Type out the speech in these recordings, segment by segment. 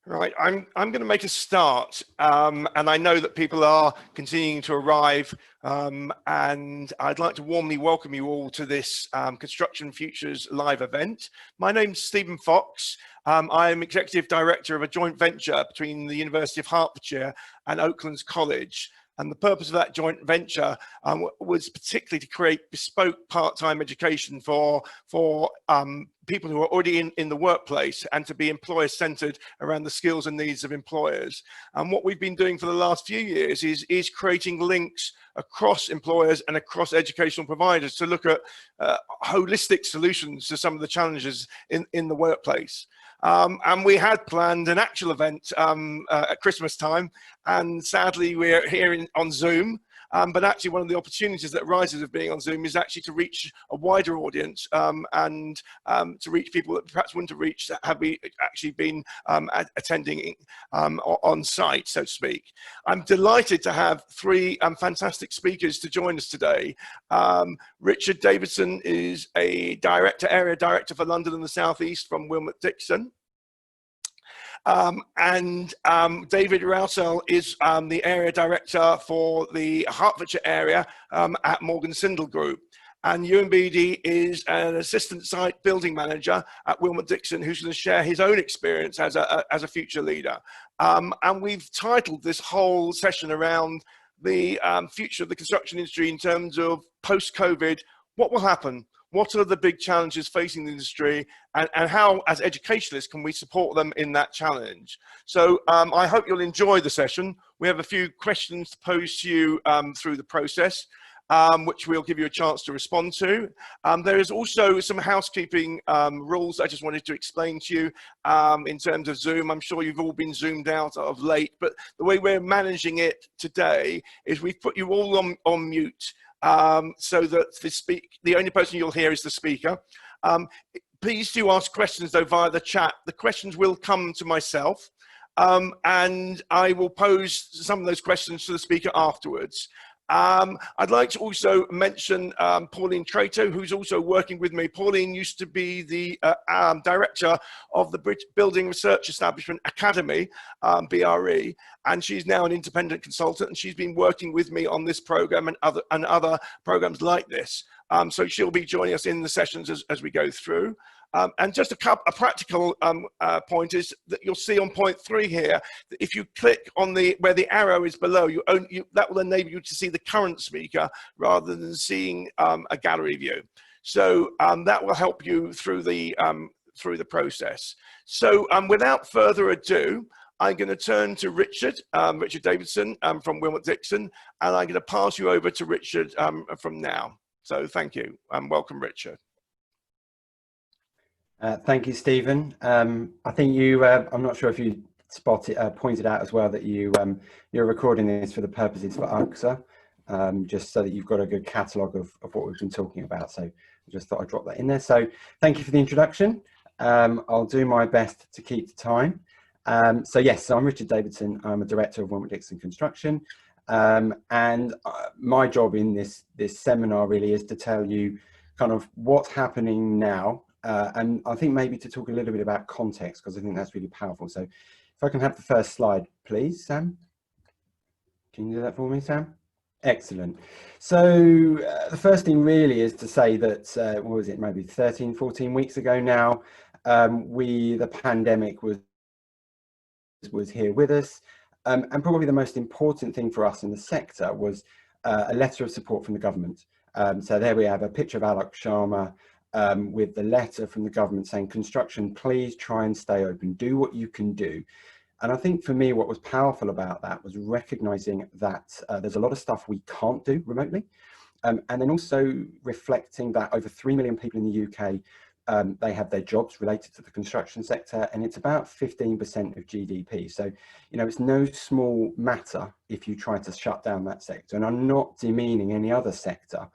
Right, I'm going to make a start, and I know that people are continuing to arrive, and I'd like to warmly welcome you all to this Construction Futures live event. My name's Stephen Fox. I am Executive Director of a joint venture between the University of Hertfordshire and Oaklands College. And the purpose of that joint venture was particularly to create bespoke part-time education for people who are already in the workplace, and to be employer-centered around the skills and needs of employers. And what we've been doing for the last few years is creating links across employers and across educational providers to look at holistic solutions to some of the challenges in the workplace. And we had planned an actual event at Christmas time, and sadly we're here on Zoom. But actually one of the opportunities that arises of being on Zoom is actually to reach a wider audience, and to reach people that perhaps wouldn't have reached had we actually been attending on site, so to speak. I'm delighted to have three fantastic speakers to join us today. Richard Davidson is a area director for London and the South East from Wilmot Dixon. David Rousell is the area director for the Hertfordshire area at Morgan Sindall Group. And Ewan Beattie is an assistant site building manager at Wilmot Dixon, who's going to share his own experience as a future leader. And we've titled this whole session around the future of the construction industry in terms of post-COVID. What will happen? What are the big challenges facing the industry, and how, as educationalists, can we support them in that challenge? So I hope you'll enjoy the session. We have a few questions to pose to you through the process, which we'll give you a chance to respond to. There is also some housekeeping rules I just wanted to explain to you in terms of Zoom. I'm sure you've all been zoomed out of late, but the way we're managing it today is we've put you all on mute. So that the only person you'll hear is the speaker. Please do ask questions though via the chat. The questions will come to myself, and I will pose some of those questions to the speaker afterwards. I'd like to also mention Pauline Trato, who's also working with me. Pauline used to be the director of the Building Research Establishment Academy, BRE, and she's now an independent consultant, and she's been working with me on this program and other programs like this. So she'll be joining us in the sessions as we go through. And just a practical point is that you'll see on point 3 here, that if you click on where the arrow is below, that will enable you to see the current speaker rather than seeing a gallery view. So that will help you through the process. So without further ado, I'm going to turn to Richard Davidson from Wilmot Dixon, and I'm going to pass you over to Richard from now. So thank you, and welcome, Richard. Thank you, Stephen. I think I'm not sure if you pointed out as well that you're recording this for the purposes for UCSA, just so that you've got a good catalogue of what we've been talking about. So I just thought I'd drop that in there. So thank you for the introduction. I'll do my best to keep the time. So yes, so I'm Richard Davidson. I'm a director of Wilmot Dixon Construction. And my job in this seminar really is to tell you kind of what's happening now. And I think maybe to talk a little bit about context, because I think that's really powerful. So if I can have the first slide, please, Sam. Can you do that for me, Sam? Excellent. So the first thing really is to say that, what was it, maybe 13, 14 weeks ago now, the pandemic was here with us. And probably the most important thing for us in the sector was a letter of support from the government. So there we have a picture of Alok Sharma with the letter from the government saying, construction, please try and stay open, do what you can do. And I think for me, what was powerful about that was recognizing that there's a lot of stuff we can't do remotely. And then also reflecting that over 3 million people in the UK, they have their jobs related to the construction sector, and it's about 15% of GDP. So, you know, it's no small matter if you try to shut down that sector. And I'm not demeaning any other sector,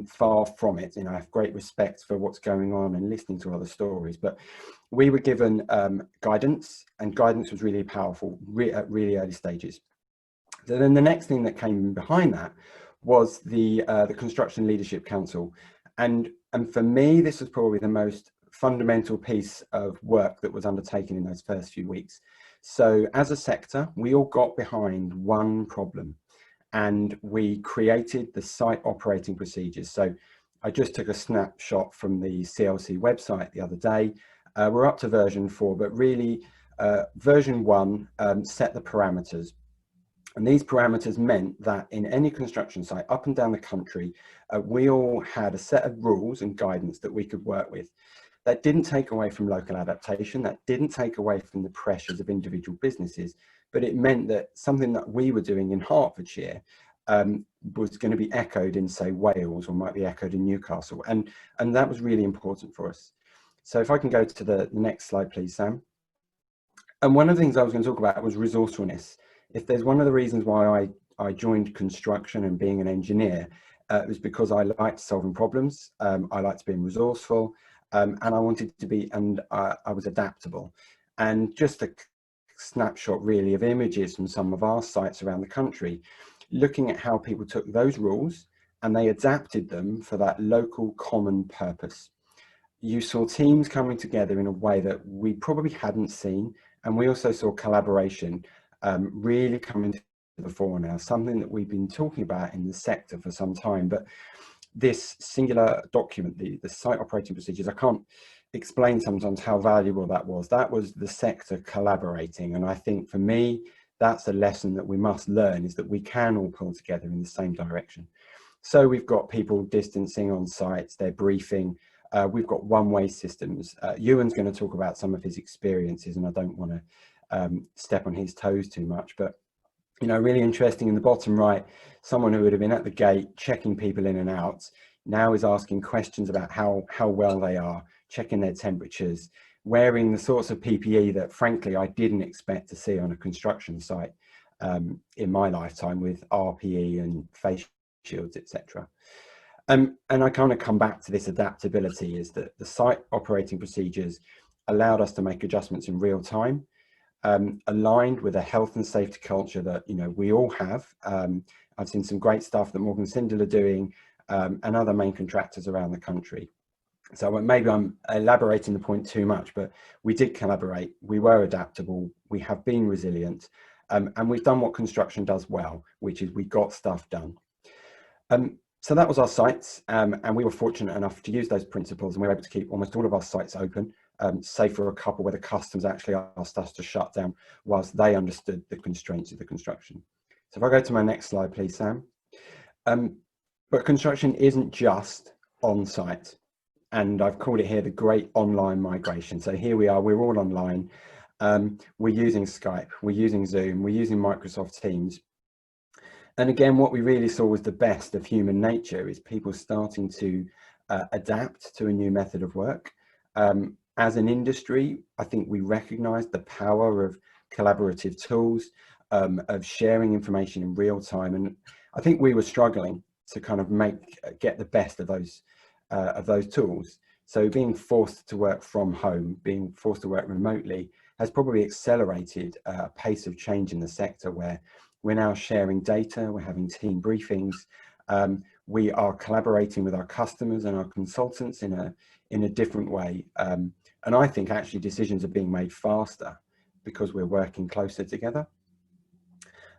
far from it. You know, I have great respect for what's going on and listening to other stories, but we were given guidance, and guidance was really powerful at really early stages. So then the next thing that came behind that was the Construction Leadership Council. And for me, this was probably the most fundamental piece of work that was undertaken in those first few weeks. So as a sector, we all got behind one problem, and we created the site operating procedures. So I just took a snapshot from the CLC website the other day. We're up to version 4, but really version 1 set the parameters. And these parameters meant that in any construction site up and down the country, we all had a set of rules and guidance that we could work with. That didn't take away from local adaptation, that didn't take away from the pressures of individual businesses, but it meant that something that we were doing in Hertfordshire was going to be echoed in, say, Wales, or might be echoed in Newcastle. And that was really important for us. So if I can go to the next slide, please, Sam. And one of the things I was going to talk about was resourcefulness. If there's one of the reasons why I joined construction and being an engineer, it was because I liked solving problems, I liked being resourceful, and I wanted to be, and I was adaptable. And just a snapshot really of images from some of our sites around the country, looking at how people took those rules and they adapted them for that local common purpose. You saw teams coming together in a way that we probably hadn't seen, and we also saw collaboration really coming to the fore now, something that we've been talking about in the sector for some time. But this singular document, the site operating procedures, I can't explain sometimes how valuable that was. That was the sector collaborating. And I think for me, that's a lesson that we must learn, is that we can all pull together in the same direction. So we've got people distancing on sites, they're briefing. We've got one-way systems. Ewan's going to talk about some of his experiences, and I don't want to step on his toes too much, but you know, really interesting in the bottom right, someone who would have been at the gate checking people in and out now is asking questions about how well they are, checking their temperatures, wearing the sorts of PPE that frankly I didn't expect to see on a construction site in my lifetime, with RPE and face shields, etc. And I kind of come back to this adaptability, is that the site operating procedures allowed us to make adjustments in real time, aligned with a health and safety culture that, you know, we all have. I've seen some great stuff that Morgan Sindall are doing, and other main contractors around the country. So maybe I'm elaborating the point too much, but we did collaborate, we were adaptable, we have been resilient, and we've done what construction does well, which is we got stuff done. So that was our sites, and we were fortunate enough to use those principles, and we were able to keep almost all of our sites open, save for a couple where the customers actually asked us to shut down whilst they understood the constraints of the construction. So if I go to my next slide, please, Sam. But construction isn't just on site, and I've called it here the great online migration. So here we are, we're all online. We're using Skype, we're using Zoom, we're using Microsoft Teams. And again, what we really saw was the best of human nature, is people starting to adapt to a new method of work. As an industry, I think we recognized the power of collaborative tools, of sharing information in real time. And I think we were struggling to kind of get the best of those tools. So being forced to work from home, being forced to work remotely, has probably accelerated a pace of change in the sector, where we're now sharing data, we're having team briefings, we are collaborating with our customers and our consultants in a different way. And I think actually decisions are being made faster because we're working closer together.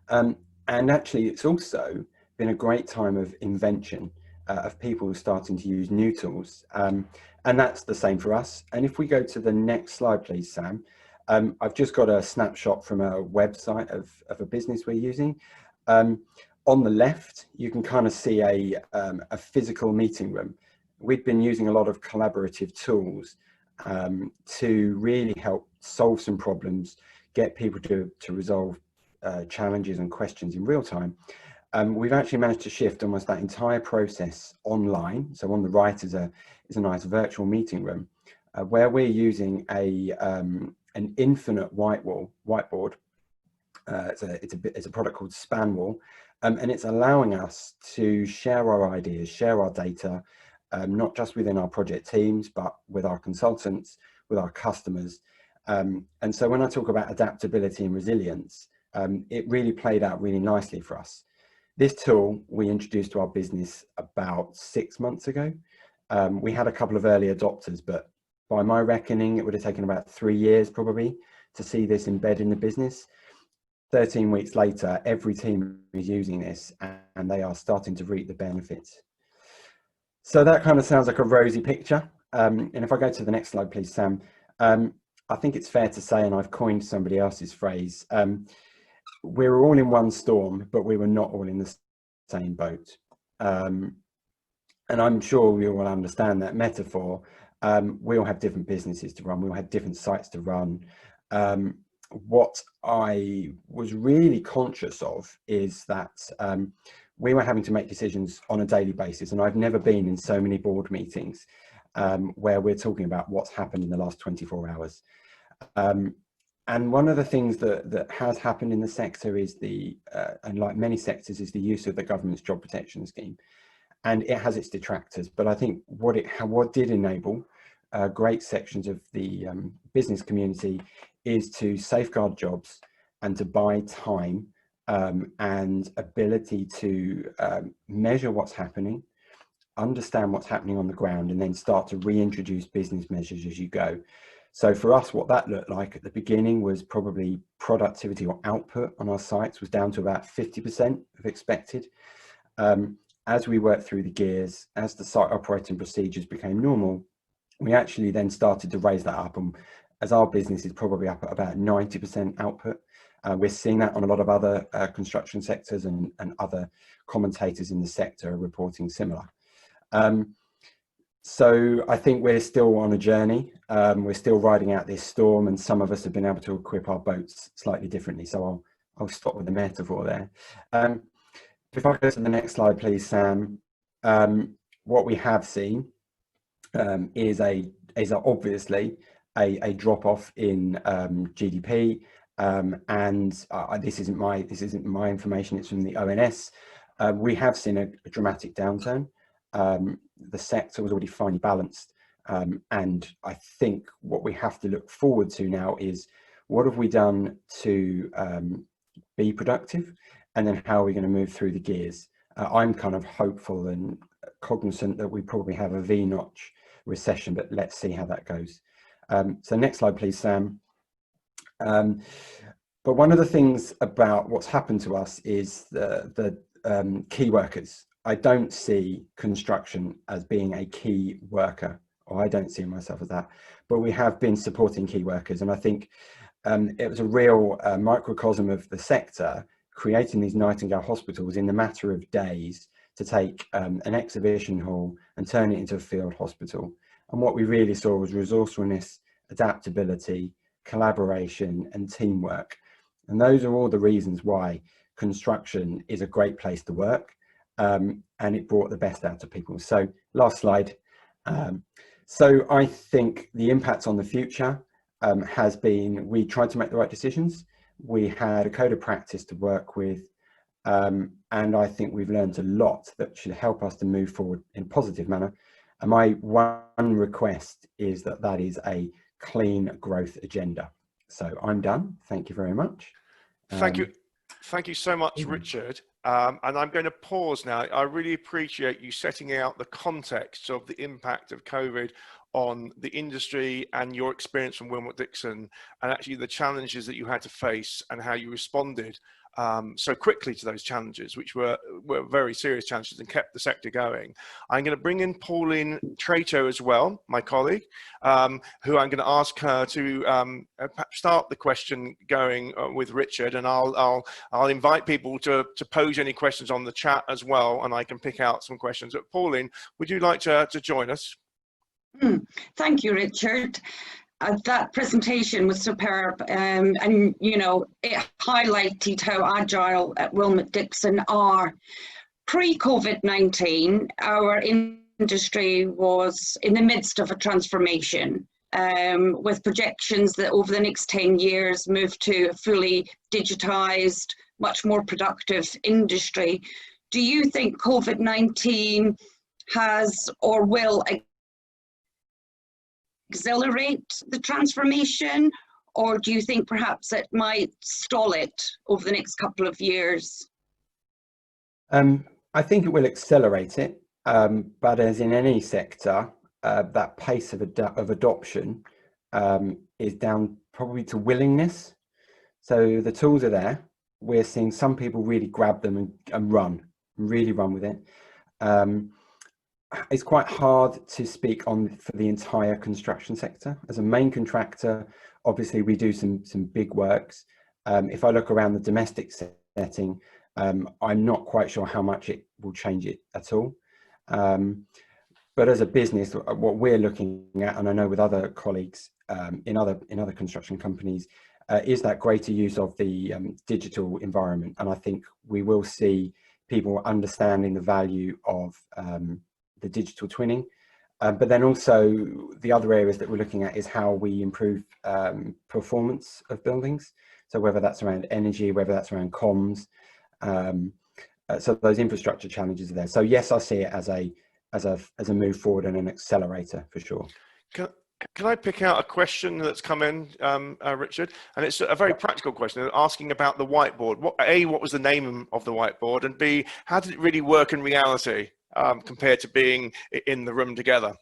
And actually it's also been a great time of invention, of people starting to use new tools. And that's the same for us. And if we go to the next slide, please, Sam. I've just got a snapshot from a website of a business we're using. On the left, you can kind of see a physical meeting room. We've been using a lot of collaborative tools to really help solve some problems, get people to resolve challenges and questions in real time. We've actually managed to shift almost that entire process online. So on the right is a nice virtual meeting room where we're using an infinite whiteboard. It's a product called Spanwall, and it's allowing us to share our ideas, share our data, not just within our project teams, but with our consultants, with our customers. And so when I talk about adaptability and resilience, it really played out really nicely for us. This tool we introduced to our business about 6 months ago. We had a couple of early adopters, but by my reckoning, it would have taken about 3 years probably to see this embed in the business. 13 weeks later, every team is using this and they are starting to reap the benefits. So that kind of sounds like a rosy picture. And if I go to the next slide, please, Sam. I think it's fair to say, and I've coined somebody else's phrase, we were all in one storm, but we were not all in the same boat. And I'm sure we all understand that metaphor. We all have different businesses to run. We all have different sites to run. What I was really conscious of is that we were having to make decisions on a daily basis. And I've never been in so many board meetings where we're talking about what's happened in the last 24 hours. And one of the things that has happened in the sector is and like many sectors, is the use of the government's job protection scheme. And it has its detractors, but I think what did enable great sections of the business community is to safeguard jobs and to buy time and ability to measure what's happening, understand what's happening on the ground, and then start to reintroduce business measures as you go. So for us, what that looked like at the beginning was probably productivity or output on our sites was down to about 50% of expected. As we worked through the gears, as the site operating procedures became normal, we actually then started to raise that up. And as our business is probably up at about 90% output, we're seeing that on a lot of other construction sectors, and other commentators in the sector are reporting similar. So I think we're still on a journey. We're still riding out this storm, and some of us have been able to equip our boats slightly differently. So I'll stop with the metaphor there. If I go to the next slide, please, Sam. What we have seen is obviously a drop off in GDP, and this isn't my information. It's from the ONS. We have seen a dramatic downturn. The sector was already finely balanced, and I think what we have to look forward to now is what have we done to be productive, and then how are we going to move through the gears. I'm kind of hopeful and cognizant that we probably have a V-notch recession, but let's see how that goes. So next slide, please, Sam. But one of the things about what's happened to us is the key workers. I don't see construction as being a key worker, or I don't see myself as that, but we have been supporting key workers. And I think it was a real microcosm of the sector, creating these Nightingale hospitals in the matter of days to take an exhibition hall and turn it into a field hospital. And what we really saw was resourcefulness, adaptability, collaboration, and teamwork. And those are all the reasons why construction is a great place to work, and it brought the best out of people. So last slide. So I think the impact on the future has been, we tried to make the right decisions. We had a code of practice to work with, and I think we've learned a lot that should help us to move forward in a positive manner. And my one request is that that is a clean growth agenda. So I'm done. Thank you very much. Thank you. Thank you so much, Richard. And I'm going to pause now. I really appreciate you setting out the context of the impact of COVID on the industry and your experience from Wilmot Dixon, and actually the challenges that you had to face and how you responded so quickly to those challenges, which were very serious challenges and kept the sector going. I'm going to bring in Pauline Trato as well, my colleague, who I'm going to ask her to start the question going with Richard, and I'll invite people to pose any questions on the chat as well, and I can pick out some questions. But Pauline, would you like to join us? Thank you, Richard. That presentation was superb, and you know, it highlighted how agile at Wilmot Dixon are. Pre-COVID-19, our industry was in the midst of a transformation, with projections that over the next 10 years move to a fully digitized, much more productive industry. Do you think COVID-19 has or will accelerate the transformation, or do you think perhaps it might stall it over the next couple of years? I think it will accelerate it, but as in any sector, that pace of adoption is down probably to willingness. So the tools are there. We're seeing some people really grab them and really run with it. It's quite hard to speak on for the entire construction sector. As a main contractor, obviously we do some big works. If I look around the domestic setting, I'm not quite sure how much it will change it at all. But as a business, what we're looking at, and I know with other colleagues in other construction companies, is that greater use of the digital environment. And I think we will see people understanding the value of the digital twinning. But then also the other areas that we're looking at is how we improve performance of buildings. So whether that's around energy, whether that's around comms. So those infrastructure challenges are there. So yes, I see it as a move forward and an accelerator for sure. Can I pick out a question that's come in, Richard? And it's a very practical question, asking about the whiteboard. What was the name of the whiteboard? And B, how did it really work in reality compared to being in the room together?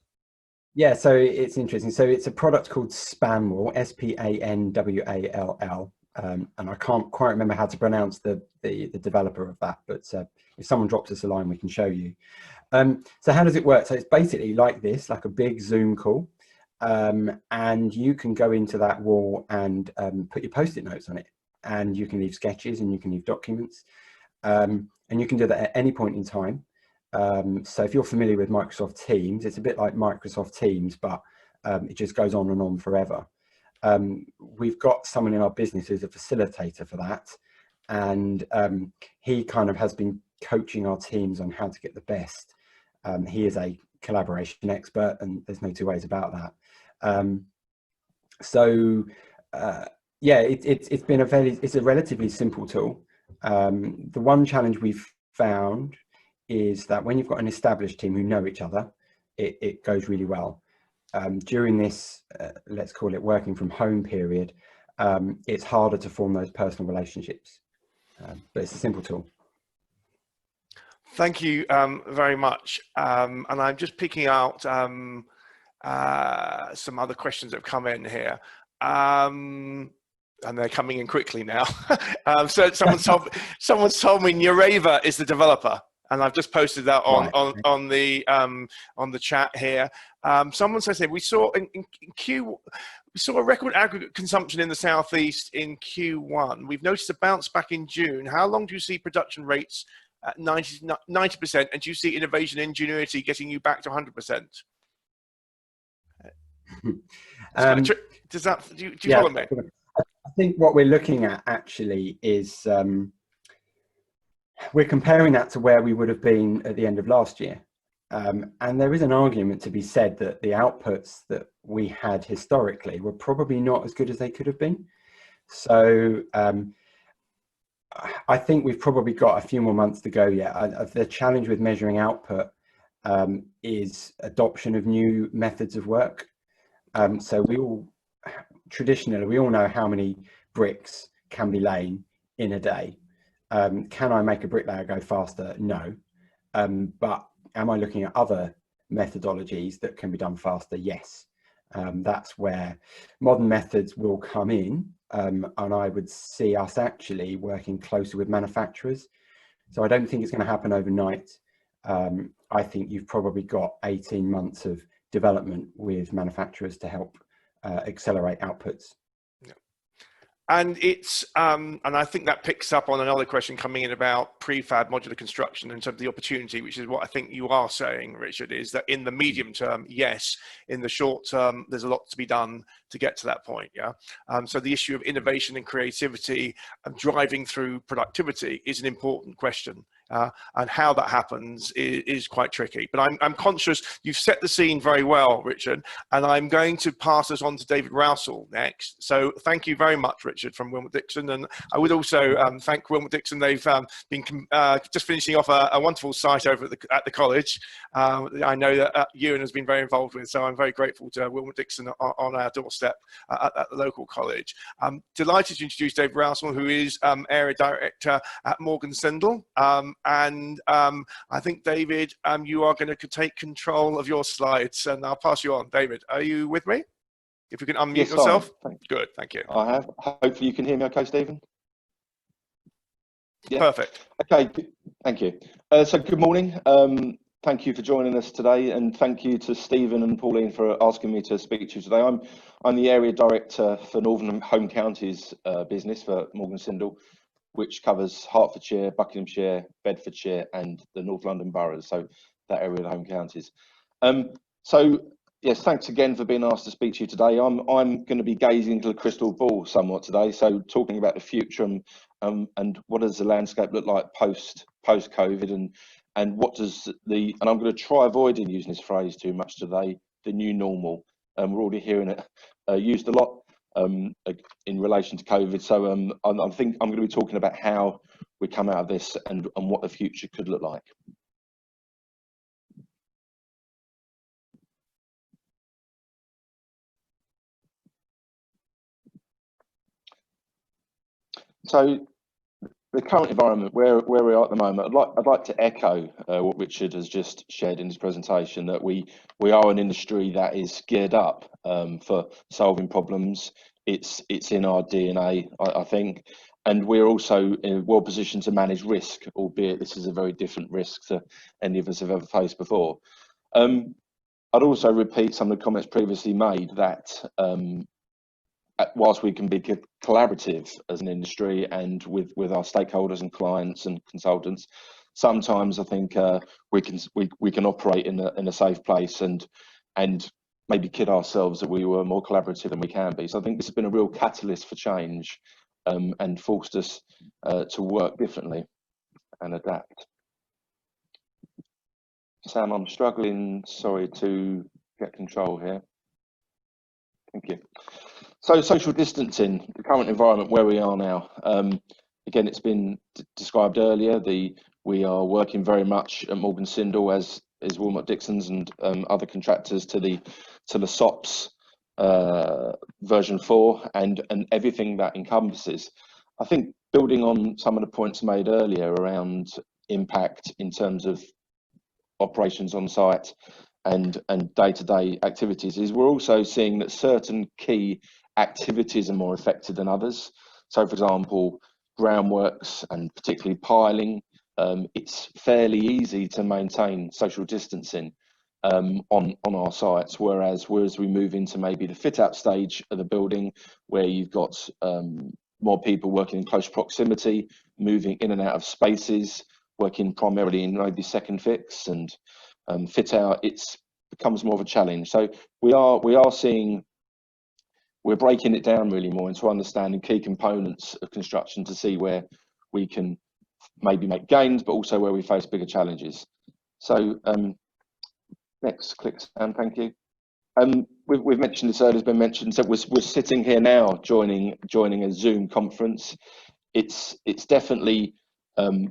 Yeah, so it's interesting. So it's a product called Spanwall, Spanwall. And I can't quite remember how to pronounce the developer of that, but if someone drops us a line, we can show you. So how does it work? So it's basically like this, like a big Zoom call. And you can go into that wall and put your Post-it notes on it, and you can leave sketches and you can leave documents, and you can do that at any point in time. So if you're familiar with Microsoft Teams, it's a bit like Microsoft Teams, but it just goes on and on forever. We've got someone in our business who's a facilitator for that, and he kind of has been coaching our teams on how to get the best. He is a collaboration expert, and there's no two ways about that. Yeah, it's a relatively simple tool. The one challenge we've found is that when you've got an established team who know each other, it goes really well. During this, let's call it working from home period, it's harder to form those personal relationships, but it's a simple tool. Thank you very much. And I'm just picking out some other questions that have come in here. And they're coming in quickly now. So someone's told me Nureva is the developer, and I've just posted that on the chat here. Someone says here, we saw a record aggregate consumption in the Southeast in Q1. We've noticed a bounce back in June. How long do you see production rates at 90%, and do you see innovation and ingenuity getting you back to 100%? Do you follow me? I think what we're looking at actually is we're comparing that to where we would have been at the end of last year. And there is an argument to be said that the outputs that we had historically were probably not as good as they could have been. So I think we've probably got a few more months to go yet. The challenge with measuring output is adoption of new methods of work. So traditionally, we all know how many bricks can be laid in a day. Can I make a bricklayer go faster? No. But am I looking at other methodologies that can be done faster? Yes. That's where modern methods will come in. And I would see us actually working closer with manufacturers. So I don't think it's going to happen overnight. I think you've probably got 18 months of development with manufacturers to help accelerate outputs. And it's and I think that picks up on another question coming in about prefab modular construction in terms of the opportunity, which is what I think you are saying, Richard, is that in the medium term, yes. In the short term, there's a lot to be done to get to that point. Yeah. So the issue of innovation and creativity and driving through productivity is an important question. And how that happens is quite tricky. But I'm conscious you've set the scene very well, Richard, and I'm going to pass us on to David Rousel next. So thank you very much, Richard, from Wilmot Dixon. And I would also thank Wilmot Dixon. They've been just finishing off a wonderful site over at the college. I know that Ewan has been very involved with, so I'm very grateful to Wilmot Dixon on our doorstep at the local college. I'm delighted to introduce David Rousel, who is Area Director at Morgan Sindall. I think, David, you are going to take control of your slides, and I'll pass you on. David, are you with me? If you can unmute yourself. Good, thank you. I have. Hopefully you can hear me okay, Stephen? Yeah. Perfect. Okay, thank you. So good morning. Thank you for joining us today, and thank you to Stephen and Pauline for asking me to speak to you today. I'm the area director for Northern Home Counties business for Morgan Sindall, which covers Hertfordshire, Buckinghamshire, Bedfordshire, and the North London boroughs. So that area of the home counties. So yes, thanks again for being asked to speak to you today. I'm going to be gazing into the crystal ball somewhat today. So talking about the future and what does the landscape look like post COVID, and what does and I'm going to try avoiding using this phrase too much today, the new normal. We're already hearing it used a lot in relation to COVID. So I think I'm going to be talking about how we come out of this and what the future could look like. So the current environment, where we are at the moment, I'd like to echo what Richard has just shared in his presentation, that we are an industry that is geared up for solving problems. It's in our DNA, I think, and we're also well positioned to manage risk, albeit this is a very different risk to any of us have ever faced before. I'd also repeat some of the comments previously made that whilst we can be collaborative as an industry and with our stakeholders and clients and consultants, sometimes I think we can operate in a safe place and maybe kid ourselves that we were more collaborative than we can be. So I think this has been a real catalyst for change and forced us to work differently and adapt. Sam, I'm struggling, sorry, to get control here. Thank you. So social distancing, the current environment where we are now. Again, it's been described earlier. We are working very much at Morgan Sindall as Wilmot Dixon's and other contractors to the SOPs version 4 and everything that encompasses. I think building on some of the points made earlier around impact in terms of operations on site and day-to-day activities, is we're also seeing that certain key activities are more affected than others. So for example, groundworks and particularly piling, it's fairly easy to maintain social distancing on our sites, whereas we move into maybe the fit out stage of the building where you've got more people working in close proximity, moving in and out of spaces, working primarily in maybe second fix and fit out, it becomes more of a challenge. So we're breaking it down really more into understanding key components of construction to see where we can maybe make gains, but also where we face bigger challenges. So next click, Sam, thank you. We've mentioned this earlier, it's been mentioned, so we're sitting here now joining a Zoom conference. It's definitely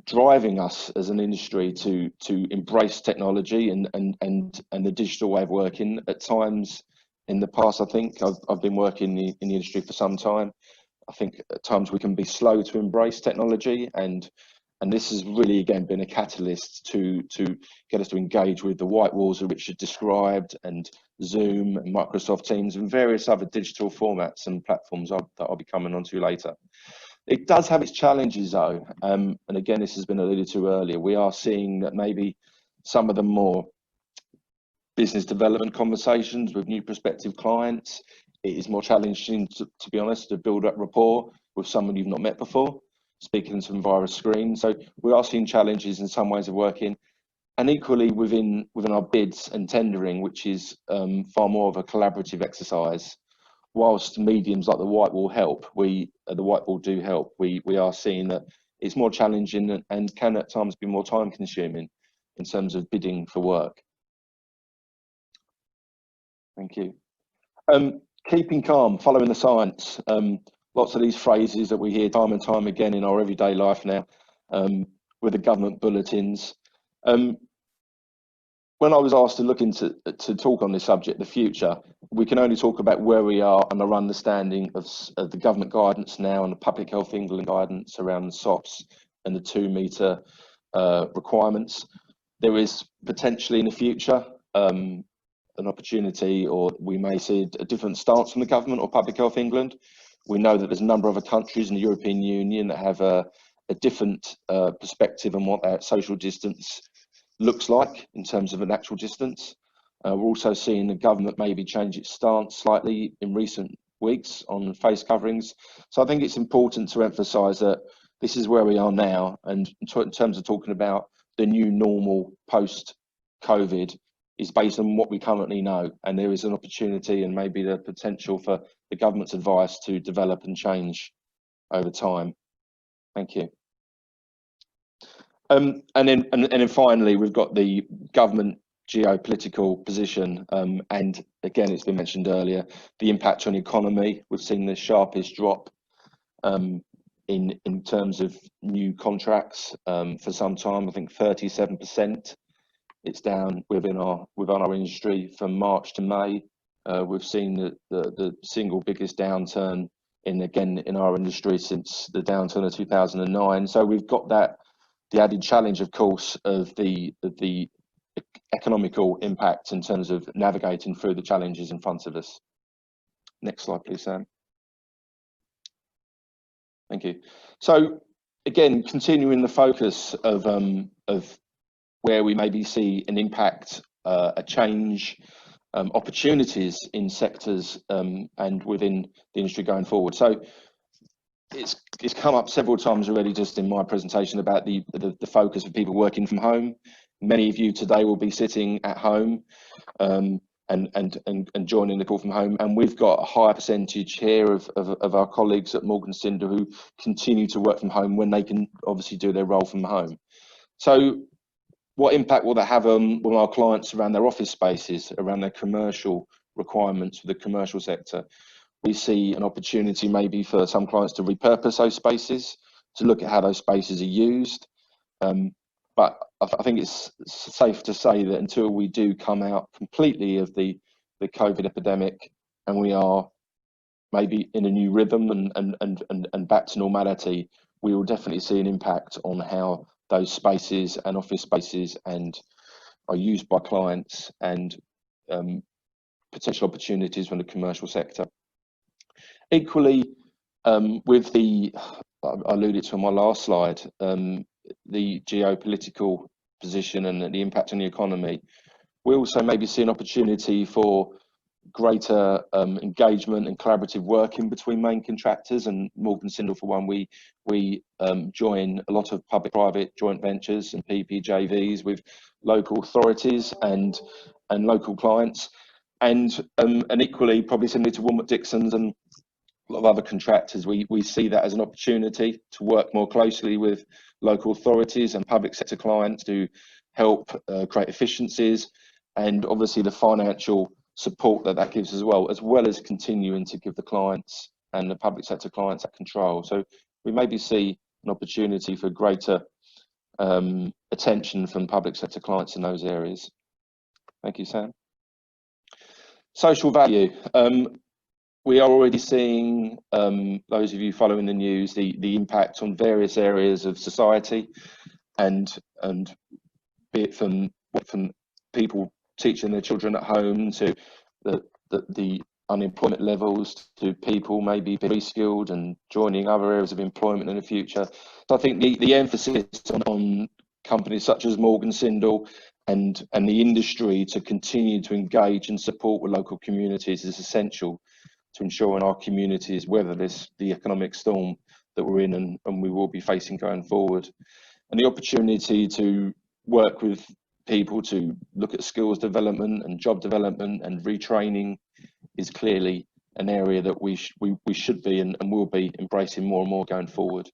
driving us as an industry to embrace technology and the digital way of working. At times in the past, I think I've been working in the industry for some time. I think at times we can be slow to embrace technology, and this has really again been a catalyst to get us to engage with the white walls that Richard described, and Zoom and Microsoft Teams and various other digital formats and platforms that I'll be coming onto later. It does have its challenges though, and again this has been alluded to earlier. We are seeing that maybe some of the more business development conversations with new prospective clients, it is more challenging to be honest, to build up rapport with someone you've not met before, speaking to them via a screen. So we are seeing challenges in some ways of working, and equally within our bids and tendering, which is far more of a collaborative exercise. Whilst mediums like the whitewall help, the whitewall do help, we are seeing that it's more challenging and can at times be more time consuming in terms of bidding for work. Thank you. Keeping calm, following the science. Lots of these phrases that we hear time and time again in our everyday life now, with the government bulletins. When I was asked to look into to talk on this subject, the future, we can only talk about where we are and our understanding of the government guidance now and the Public Health England guidance around the SOPs and the 2 metre requirements. There is potentially in the future an opportunity, or we may see a different stance from the government or Public Health England. We know that there's a number of other countries in the European Union that have a different perspective on what that social distance looks like in terms of an actual distance. We're also seeing the government maybe change its stance slightly in recent weeks on face coverings. So I think it's important to emphasise that this is where we are now, and in terms of talking about the new normal post-COVID is based on what we currently know, and there is an opportunity and maybe the potential for the government's advice to develop and change over time. Thank you. And then finally, we've got the government geopolitical position, and again, it's been mentioned earlier, the impact on the economy. We've seen the sharpest drop in terms of new contracts for some time. I think 37%. It's down within our industry from March to May. We've seen the single biggest downturn in our industry since the downturn of 2009. So we've got the added challenge, of course, of the economical impact in terms of navigating through the challenges in front of us. Next slide, please, Sam. Thank you. So again, continuing the focus of where we maybe see an impact, a change, opportunities in sectors and within the industry going forward. So it's come up several times already just in my presentation about the focus of people working from home. Many of you today will be sitting at home and joining the call from home, and we've got a higher percentage here of our colleagues at Morgan Sindall who continue to work from home when they can obviously do their role from home. So what impact will that have on our clients around their office spaces, around their commercial requirements for the commercial sector? We see an opportunity maybe for some clients to repurpose those spaces, to look at how those spaces are used. But I think it's safe to say that until we do come out completely of the COVID epidemic and we are maybe in a new rhythm and back to normality, we will definitely see an impact on how those spaces and office spaces are used by clients and potential opportunities from the commercial sector. Equally, with I alluded to on my last slide, the geopolitical position and the impact on the economy, we also maybe see an opportunity for greater engagement and collaborative working between main contractors. And Morgan Sindall, for one, we join a lot of public-private joint ventures and PPJVs with local authorities and local clients, and equally, probably similar to Woolworth Dixon's and a lot of other contractors, we see that as an opportunity to work more closely with local authorities and public sector clients to help create efficiencies, and obviously the financial support that gives as well as continuing to give the clients and the public sector clients that control. So we maybe see an opportunity for greater attention from public sector clients in those areas. Thank you, Sam. Social value. We are already seeing, those of you following the news, the impact on various areas of society, and be it from people teaching their children at home to the unemployment levels, to people maybe being reskilled and joining other areas of employment in the future. So I think the emphasis on companies such as Morgan Sindall and the industry to continue to engage and support with local communities is essential to ensuring our communities weather the economic storm that we're in and we will be facing going forward. And the opportunity to work with people to look at skills development and job development and retraining is clearly an area that we should be and will be embracing more and more going forward.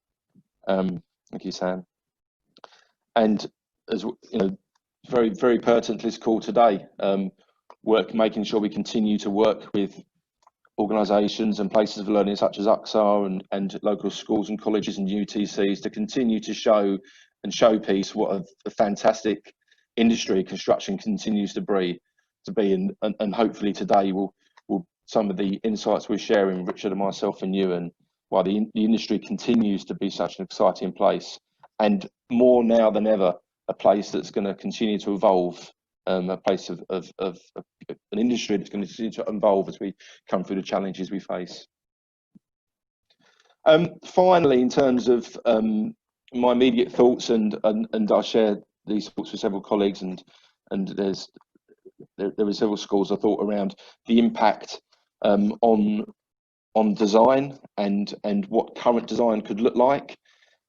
Thank you, Sam. And as you know, very, very pertinent to this call today, making sure we continue to work with organisations and places of learning such as UCSA and local schools and colleges and UTCs to continue to show and showpiece what a fantastic industry construction continues to be, and hopefully today will some of the insights we're sharing, Richard and myself and you, and why the industry continues to be such an exciting place, and more now than ever, a place that's going to continue to evolve, a place of an industry that's going to continue to evolve as we come through the challenges we face. Finally, in terms of my immediate thoughts, and I share these thoughts with several colleagues, and there were several schools of thought around the impact on design and what current design could look like,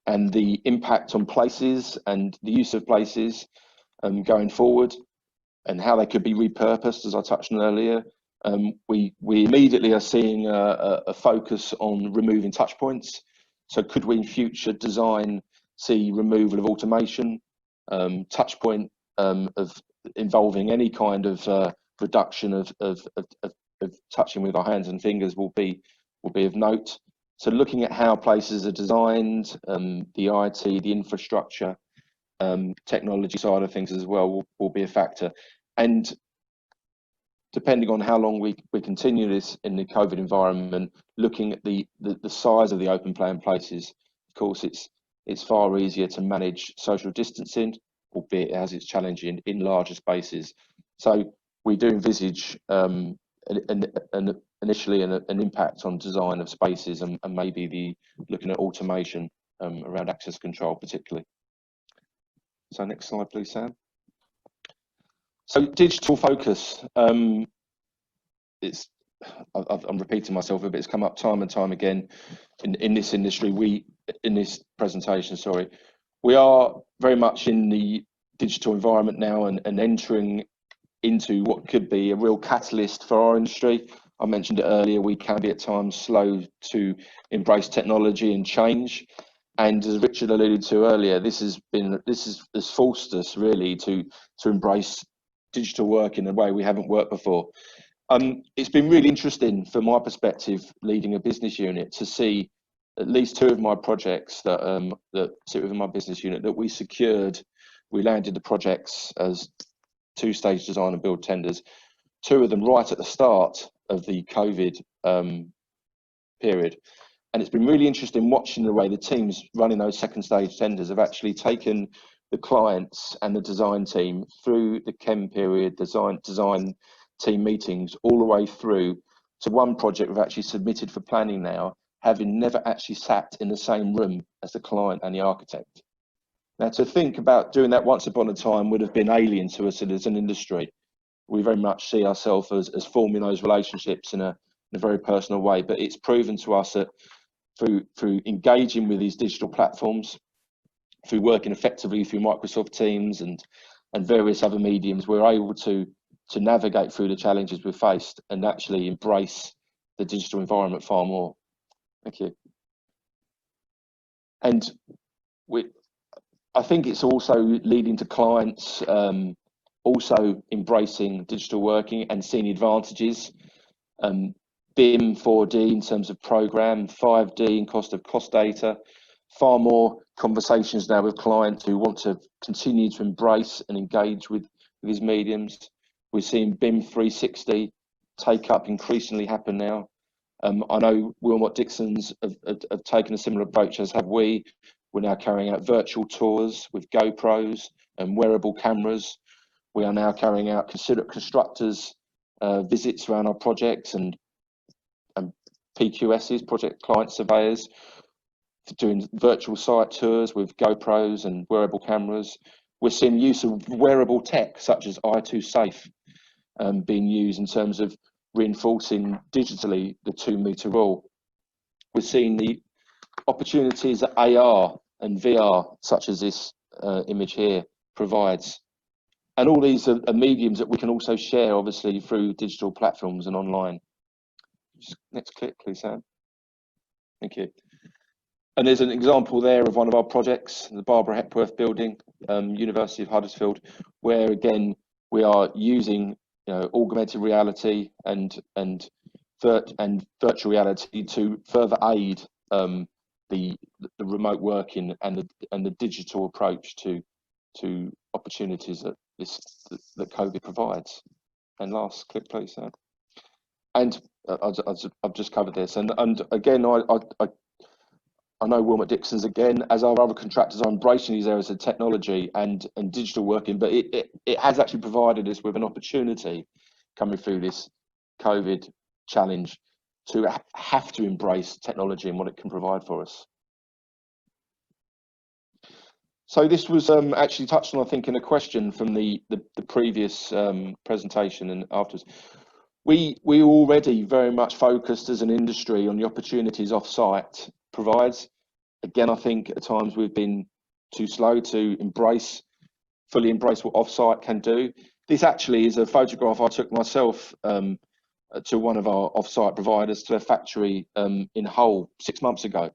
and the impact on places and the use of places going forward, and how they could be repurposed, as I touched on earlier. We immediately are seeing a focus on removing touch points. So could we in future design see removal of automation, touch point of involving any kind of reduction of touching with our hands and fingers will be of note. So looking at how places are designed, the IT, the infrastructure, technology side of things as well will be a factor. And depending on how long we continue this in the COVID environment, looking at the size of the open plan places, of course, it's far easier to manage social distancing, albeit as it's challenging in larger spaces. So we do envisage initially an impact on design of spaces, and maybe looking at automation around access control particularly. So next slide, please, Sam. So digital focus, I'm repeating myself a bit, it's come up time and time again in this industry, in this presentation, sorry. We are very much in the digital environment now and entering into what could be a real catalyst for our industry. I mentioned it earlier, we can be at times slow to embrace technology and change. And as Richard alluded to earlier, this has forced us really to embrace digital work in a way we haven't worked before. It's been really interesting from my perspective, leading a business unit, to see at least two of my projects that sit within my business unit that we secured. We landed the projects as two-stage design and build tenders, two of them right at the start of the COVID period. And it's been really interesting watching the way the teams running those second stage tenders have actually taken the clients and the design team through the chem period, design team meetings, all the way through to one project we've actually submitted for planning now, having never actually sat in the same room as the client and the architect. Now, to think about doing that once upon a time would have been alien to us as an industry. We very much see ourselves as forming those relationships in a very personal way, but it's proven to us that through engaging with these digital platforms, through working effectively through Microsoft Teams and various other mediums, we're able to navigate through the challenges we've faced and actually embrace the digital environment far more. Thank you. And I think it's also leading to clients also embracing digital working and seeing the advantages. BIM 4D in terms of program, 5D in cost data, far more conversations now with clients who want to continue to embrace and engage with these mediums. We're seeing BIM 360 take up increasingly happen now. I know Wilmot Dixon's have taken a similar approach, as have we. We're now carrying out virtual tours with GoPros and wearable cameras. We are now carrying out constructors visits around our projects and PQSs, project client surveyors, doing virtual site tours with GoPros and wearable cameras. We're seeing use of wearable tech such as I2 Safe being used in terms of reinforcing digitally the 2-meter rule. We're seeing the opportunities that AR and VR, such as this image here, provides. And all these are mediums that we can also share, obviously, through digital platforms and online. Just next click, please, Sam. Thank you. And there's an example there of one of our projects, the Barbara Hepworth Building, University of Huddersfield, where again we are using augmented reality and virtual reality to further aid the remote working and the digital approach to opportunities that COVID provides. And last click, please, Sam. And I've just covered this, and again, I know Wilmot-Dixon's, again, as our other contractors, are embracing these areas of technology and digital working, but it has actually provided us with an opportunity coming through this COVID challenge to have to embrace technology and what it can provide for us. So this was actually touched on, I think, in a question from the previous presentation and afterwards. We already very much focused as an industry on the opportunities off-site provides. Again, I think at times we've been too slow to fully embrace what off-site can do. This actually is a photograph I took myself to one of our off-site providers, to a factory in Hull 6 months ago.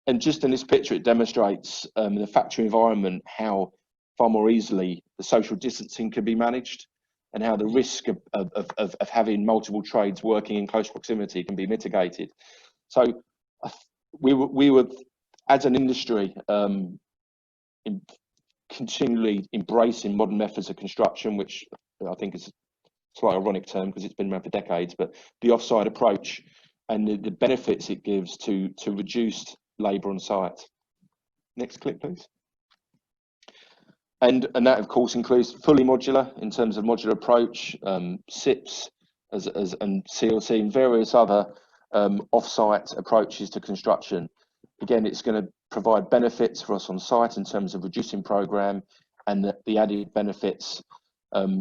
And just in this picture, it demonstrates in the factory environment how far more easily the social distancing can be managed, and how the risk of having multiple trades working in close proximity can be mitigated. So we were as an industry continually embracing modern methods of construction, which I think is a slightly ironic term because it's been around for decades, but the off-site approach and the benefits it gives to reduced labour on site. Next clip, please. And that, of course, includes fully modular in terms of modular approach, SIPs and CLC, and various other off-site approaches to construction. Again, it's going to provide benefits for us on site in terms of reducing programme and the added benefits of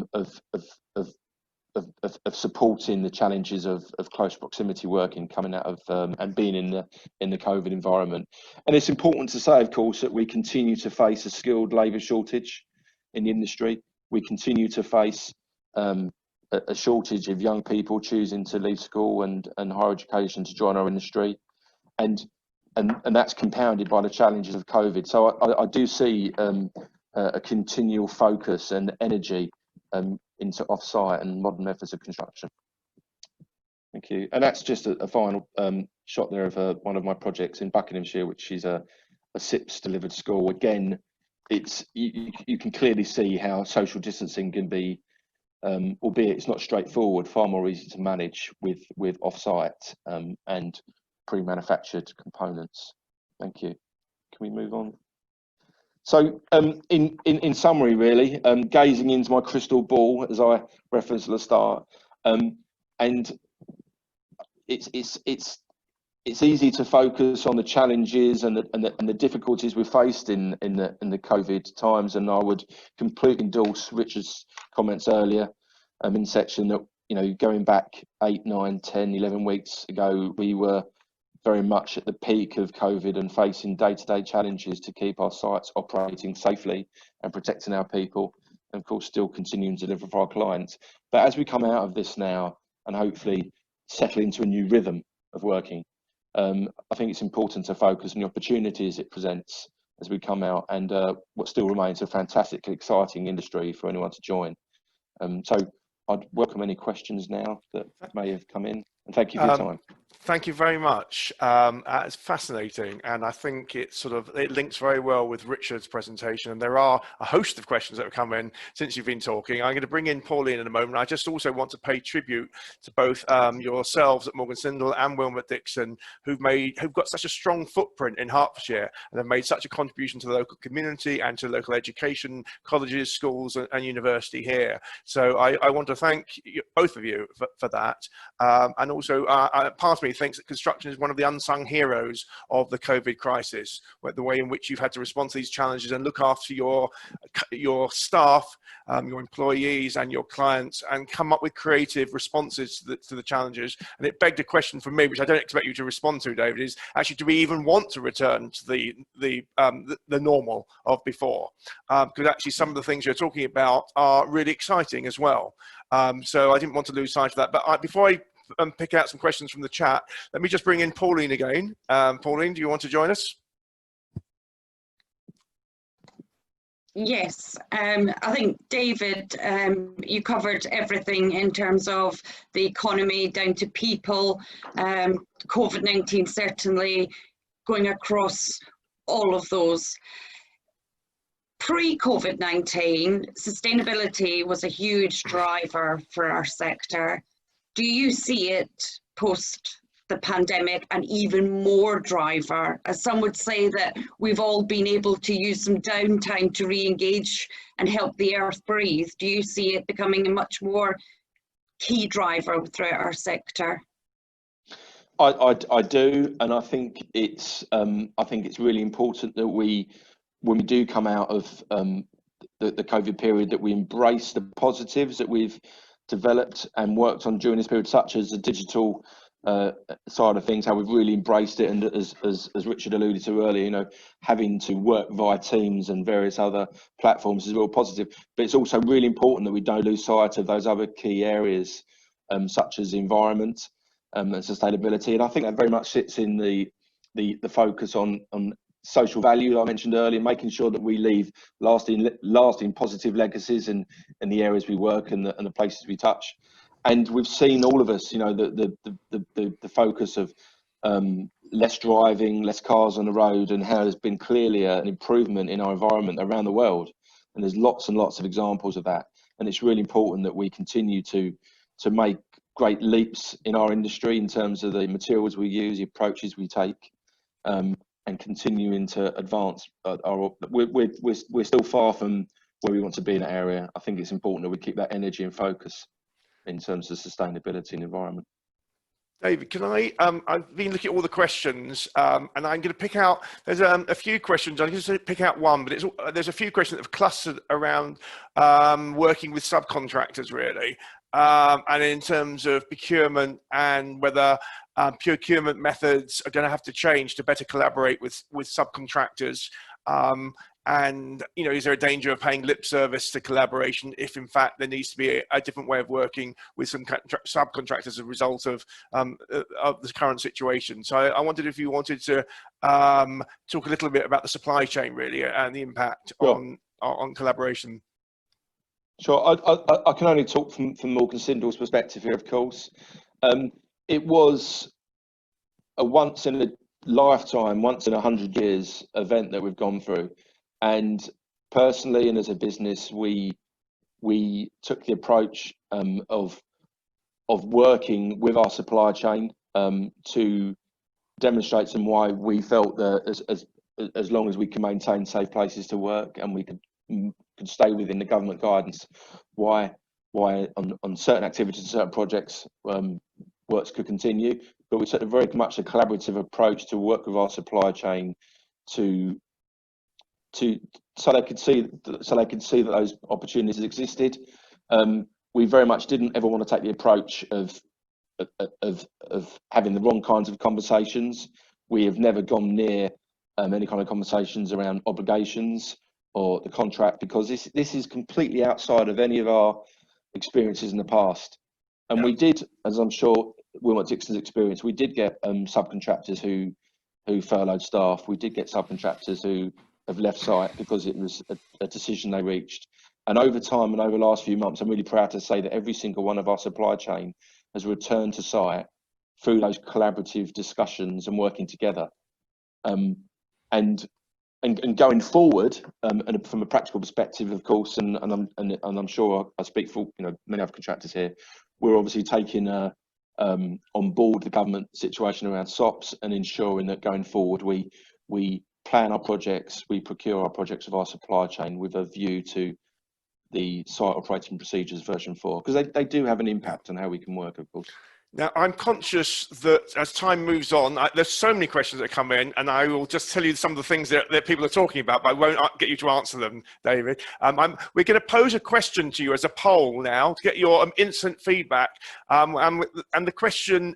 supporting the challenges of close proximity working coming out of and being in the COVID environment. And it's important to say, of course, that we continue to face a skilled labour shortage in the industry. We continue to face a shortage of young people choosing to leave school and higher education to join our industry, and that's compounded by the challenges of COVID. So I do see a continual focus and energy into off-site and modern methods of construction. Thank you. And that's just a final shot there of one of my projects in Buckinghamshire, which is a SIPS delivered school. Again, it's you can clearly see how social distancing can be, albeit it's not straightforward, far more easy to manage with off-site and pre-manufactured components. Thank you. Can we move on? So in summary, really, gazing into my crystal ball, as I referenced at the start, and it's easy to focus on the challenges and the difficulties we faced in the COVID times, and I would completely endorse Richard's comments earlier in section that, you know, going back 8, 9, 10, 11 weeks ago, we were very much at the peak of COVID and facing day-to-day challenges to keep our sites operating safely and protecting our people, and of course still continuing to deliver for our clients. But as we come out of this now and hopefully settle into a new rhythm of working, I think it's important to focus on the opportunities it presents as we come out, and what still remains a fantastically exciting industry for anyone to join. So I'd welcome any questions now that may have come in, and thank you for your time. Thank you very much. It's fascinating, and I think it links very well with Richard's presentation. And there are a host of questions that have come in since you've been talking. I'm going to bring in Pauline in a moment. I just also want to pay tribute to both yourselves at Morgan Sindall and Wilmot-Dixon, who've got such a strong footprint in Hertfordshire and have made such a contribution to the local community and to local education, colleges, schools, and university here. So I want to thank both of you for that, and also part of me thinks that construction is one of the unsung heroes of the COVID crisis, where the way in which you've had to respond to these challenges and look after your staff, your employees and your clients, and come up with creative responses to the challenges. And it begged a question for me, which I don't expect you to respond to, David, is actually, do we even want to return to the normal of before? Because actually some of the things you're talking about are really exciting as well. So I didn't want to lose sight of that. But before I pick out some questions from the chat, let me just bring in Pauline again. Pauline, do you want to join us? Yes, I think, David, you covered everything in terms of the economy down to people. COVID-19 certainly going across all of those. Pre-COVID-19, sustainability was a huge driver for our sector. Do you see it post the pandemic an even more driver? As some would say that we've all been able to use some downtime to re-engage and help the earth breathe. Do you see it becoming a much more key driver throughout our sector? I do, and I think it's really important that when we do come out of the COVID period, that we embrace the positives that we've developed and worked on during this period, such as the digital side of things, how we've really embraced it, and as Richard alluded to earlier, having to work via Teams and various other platforms is real positive. But it's also really important that we don't lose sight of those other key areas, such as the environment and sustainability. And I think that very much sits in the focus on social value that I mentioned earlier, making sure that we leave lasting positive legacies in the areas we work and the places we touch. And we've seen, all of us, the focus of less driving, less cars on the road, and how there's been clearly an improvement in our environment around the world. And there's lots and lots of examples of that. And it's really important that we continue to make great leaps in our industry in terms of the materials we use, the approaches we take, and continuing to advance. We're still far from where we want to be in that area. I think it's important that we keep that energy and focus in terms of sustainability and environment. David, can I've been looking at all the questions, and I'm going to pick out, there's a few questions, I'm going to pick out one, but there's a few questions that have clustered around working with subcontractors, really, and in terms of procurement, and whether procurement methods are going to have to change to better collaborate with subcontractors. And, is there a danger of paying lip service to collaboration if, in fact, there needs to be a different way of working with some subcontractors as a result of the current situation? So I wondered if you wanted to talk a little bit about the supply chain, really, and the impact on collaboration. Sure. I can only talk from Morgan Sindall's perspective here, of course. It was a once in a lifetime, once in 100 years event that we've gone through. And personally, and as a business, we took the approach of working with our supply chain to demonstrate some why we felt that as long as we can maintain safe places to work and we could stay within the government guidance, why on certain activities and certain projects works could continue. But we took very much a collaborative approach to work with our supply chain so they could see that those opportunities existed. We very much didn't ever want to take the approach of having the wrong kinds of conversations. We have never gone near any kind of conversations around obligations or the contract, because this is completely outside of any of our experiences in the past. And we did, as I'm sure Wilmot Dixon's experience, we did get subcontractors who furloughed staff. We did get subcontractors who have left site because it was a decision they reached. And over time and over the last few months, I'm really proud to say that every single one of our supply chain has returned to site through those collaborative discussions and working together. And going forward, and from a practical perspective, of course, and I'm sure I speak for many other contractors here, we're obviously taking on board the government situation around SOPs and ensuring that going forward we plan our projects, we procure our projects of our supply chain with a view to the site operating procedures version 4, because they do have an impact on how we can work, of course. Now, I'm conscious that as time moves on, there's so many questions that come in, and I will just tell you some of the things that people are talking about, but I won't get you to answer them, David. We're going to pose a question to you as a poll now to get your instant feedback. And the question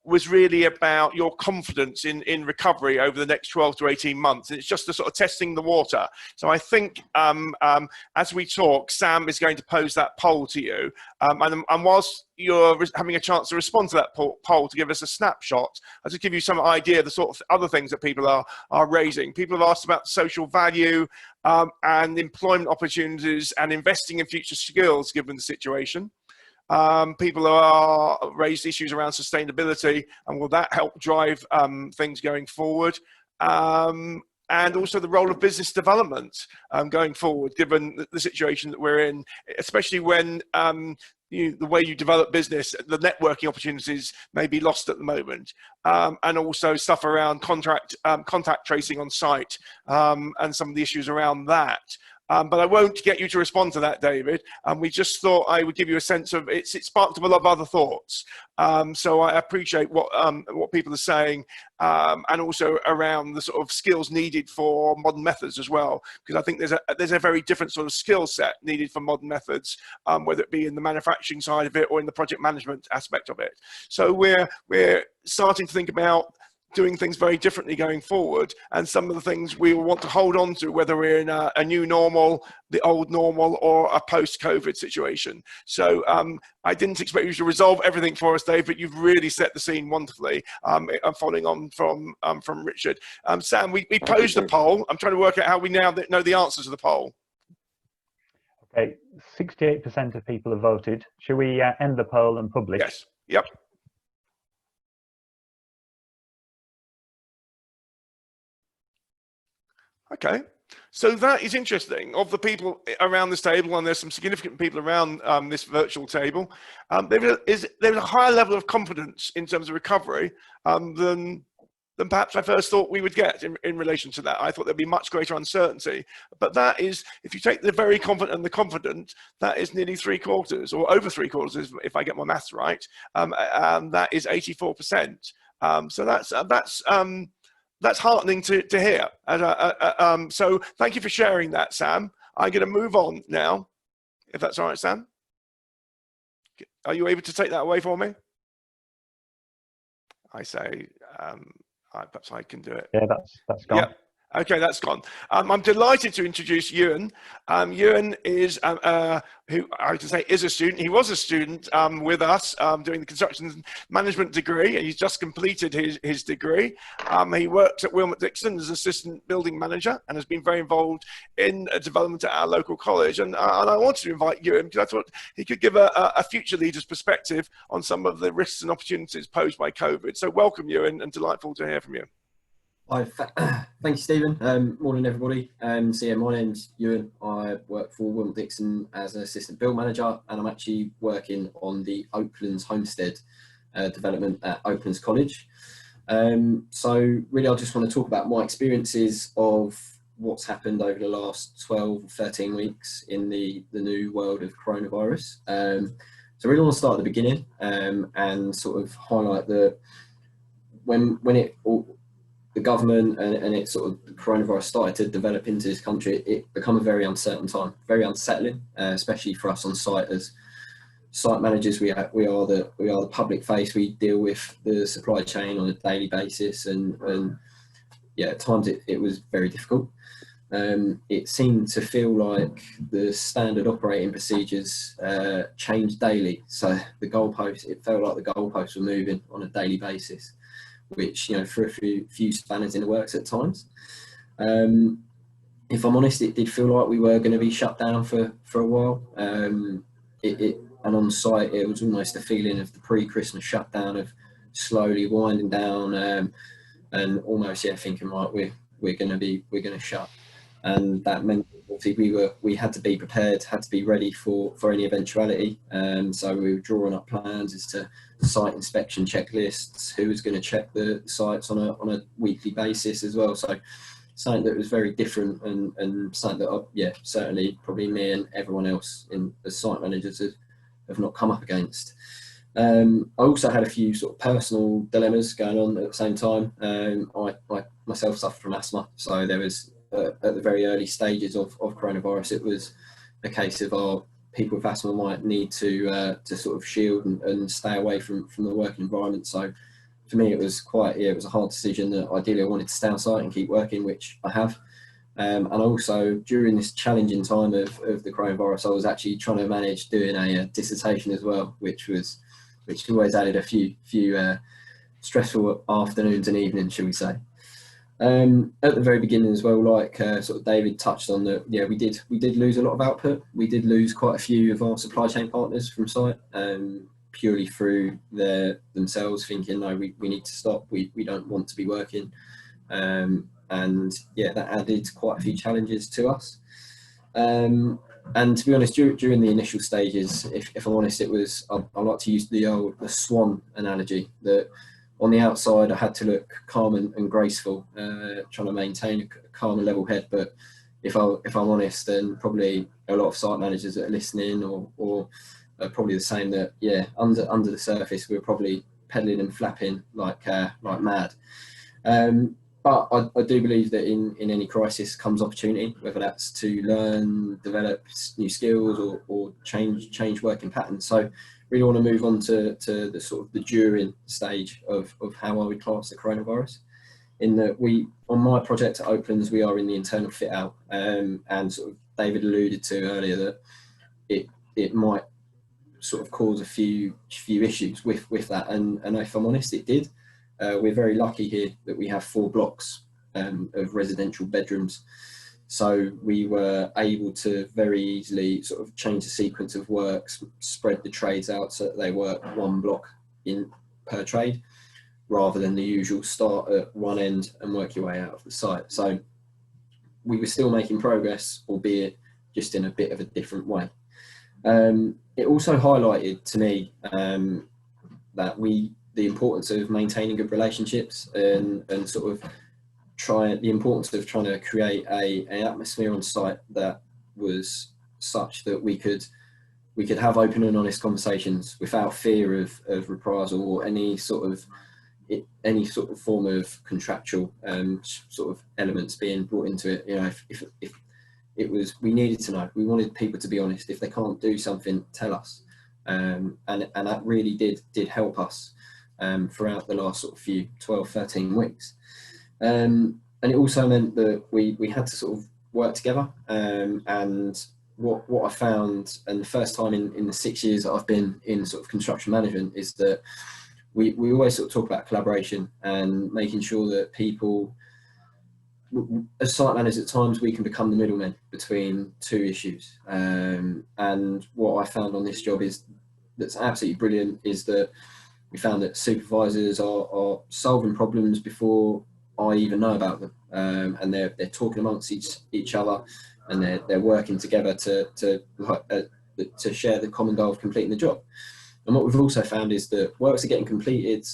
was really about your confidence in recovery over the next 12 to 18 months. It's just a sort of testing the water. So I think as we talk, Sam is going to pose that poll to you. And whilst you're having a chance to respond to that poll to give us a snapshot, I'll just give you some idea of the sort of other things that people are raising. People have asked about social value and employment opportunities and investing in future skills given the situation. People are raised issues around sustainability, and will that help drive things going forward? And also the role of business development going forward, given the situation that we're in, especially when the way you develop business, the networking opportunities may be lost at the moment, and also stuff around contact tracing on site, and some of the issues around that. But I won't get you to respond to that, David. We just thought I would give you a sense of it sparked up a lot of other thoughts. So I appreciate what people are saying, and also around the sort of skills needed for modern methods as well, because I think there's a very different sort of skill set needed for modern methods, whether it be in the manufacturing side of it or in the project management aspect of it. So we're starting to think about doing things very differently going forward, and some of the things we will want to hold on to, whether we're in a new normal, the old normal, or a post-COVID situation. So I didn't expect you to resolve everything for us, Dave, but you've really set the scene wonderfully. I'm following on from Richard. Sam, we posed a poll. I'm trying to work out how we now know the answers to the poll. Okay, 68% of people have voted. Shall we end the poll and publish? Yes. Yep. Okay, so that is interesting. Of the people around this table, and there's some significant people around this virtual table, there's a higher level of confidence in terms of recovery than perhaps I first thought we would get in relation to that. I thought there'd be much greater uncertainty, but that is, if you take the very confident and the confident, that is nearly 3/4, or over 3/4, if I get my maths right. That is 84%. So that's heartening to hear. So thank you for sharing that, Sam. I'm going to move on now, if that's all right, Sam. Are you able to take that away for me? I say, perhaps I can do it. Yeah, that's gone. Yep. Okay, that's gone. I'm delighted to introduce Ewan. Ewan is, who I would say is a student. He was a student with us doing the construction management degree, and he's just completed his degree. He works at Wilmot Dixon as assistant building manager and has been very involved in development at our local college. And I wanted to invite Ewan because I thought he could give a future leader's perspective on some of the risks and opportunities posed by COVID. So welcome, Ewan, and delightful to hear from you. Hi, thank you, Stephen. Morning, everybody. So yeah, my name's Ewan. I work for Wilmot Dixon as an assistant build manager, and I'm actually working on the Oaklands Homestead development at Oaklands College. So really, I just want to talk about my experiences of what's happened over the last 12 or 13 weeks in the new world of coronavirus. So I really want to start at the beginning and sort of highlight when the government and it sort of the coronavirus started to develop into this country, it became a very uncertain time, very unsettling, especially for us on site as site managers. We are the public face. We deal with the supply chain on a daily basis, and yeah, at times it was very difficult. It seemed to feel like the standard operating procedures changed daily. So it felt like the goalposts were moving on a daily basis, which, you know, for a few spanners in the works at times. If I'm honest, it did feel like we were going to be shut down for a while. And on site, it was almost a feeling of the pre-Christmas shutdown, of slowly winding down, and almost, yeah, thinking, right, we're going to shut. And that meant obviously we had to be prepared, had to be ready for any eventuality. So we were drawing up plans as to site inspection checklists, who was going to check the sites on a weekly basis as well. So something that was very different, and something that certainly probably me and everyone else as site managers have not come up against. I also had a few sort of personal dilemmas going on at the same time. I myself suffer from asthma, so there was at the very early stages of coronavirus, it was a case of people with asthma might need to sort of shield and stay away from the working environment. So for me, it was it was a hard decision that ideally I wanted to stay on site and keep working, which I have. And also during this challenging time of the coronavirus, I was actually trying to manage doing a dissertation as well, which always added a few stressful afternoons and evenings, shall we say. At the very beginning as well, like sort of David touched on, that we did lose a lot of output. We did lose quite a few of our supply chain partners from site, purely through themselves thinking, no, we need to stop, we don't want to be working, and yeah, that added quite a few challenges to us. And to be honest, during the initial stages, if I'm honest, it was, I like to use the swan analogy, that on the outside I had to look calm and graceful, trying to maintain a calm and level head. But if I'm honest, then probably a lot of site managers that are listening or are probably the same, that yeah, under the surface we're probably pedaling and flapping like mad. But I do believe that in any crisis comes opportunity, whether that's to learn, develop new skills, or change working patterns. So really want to move on to the sort of the during stage of how I would class the coronavirus. In that on my project at Oaklands, we are in the internal fit out, and sort of David alluded to earlier that it might sort of cause a few issues with that, and if I'm honest, it did. We're very lucky here that we have 4 blocks of residential bedrooms, so we were able to very easily sort of change the sequence of works, spread the trades out so that they work 1 block in per trade, rather than the usual start at one end and work your way out of the site. So we were still making progress, albeit just in a bit of a different way. It also highlighted to me that the importance of maintaining good relationships and sort of the importance of trying to create an atmosphere on site that was such that we could have open and honest conversations without fear of reprisal or any sort of form of contractual sort of elements being brought into it. You know, if it was, we needed to know. We wanted people to be honest. If they can't do something, tell us. And that really did help us throughout the last sort of few 12, 13 weeks. And it also meant that we had to sort of work together. And what I found, and the first time in the 6 years that I've been in sort of construction management, is that we always sort of talk about collaboration and making sure that people, as site managers, at times we can become the middlemen between 2 issues. And what I found on this job that's absolutely brilliant is that we found that supervisors are solving problems before I even know about them, and they're talking amongst each other, and they're working together to share the common goal of completing the job. And what we've also found is that works are getting completed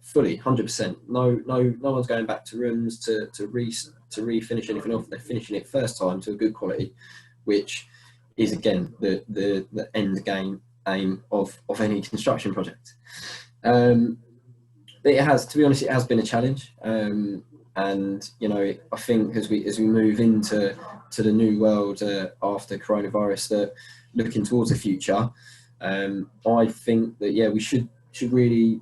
fully, 100%. No one's going back to rooms to refinish anything off. They're finishing it first time to a good quality, which is again the end game aim of any construction project. But it has, to be honest, it has been a challenge. And you know, I think as we move into the new world after coronavirus, that looking towards the future, I think that yeah, we should really.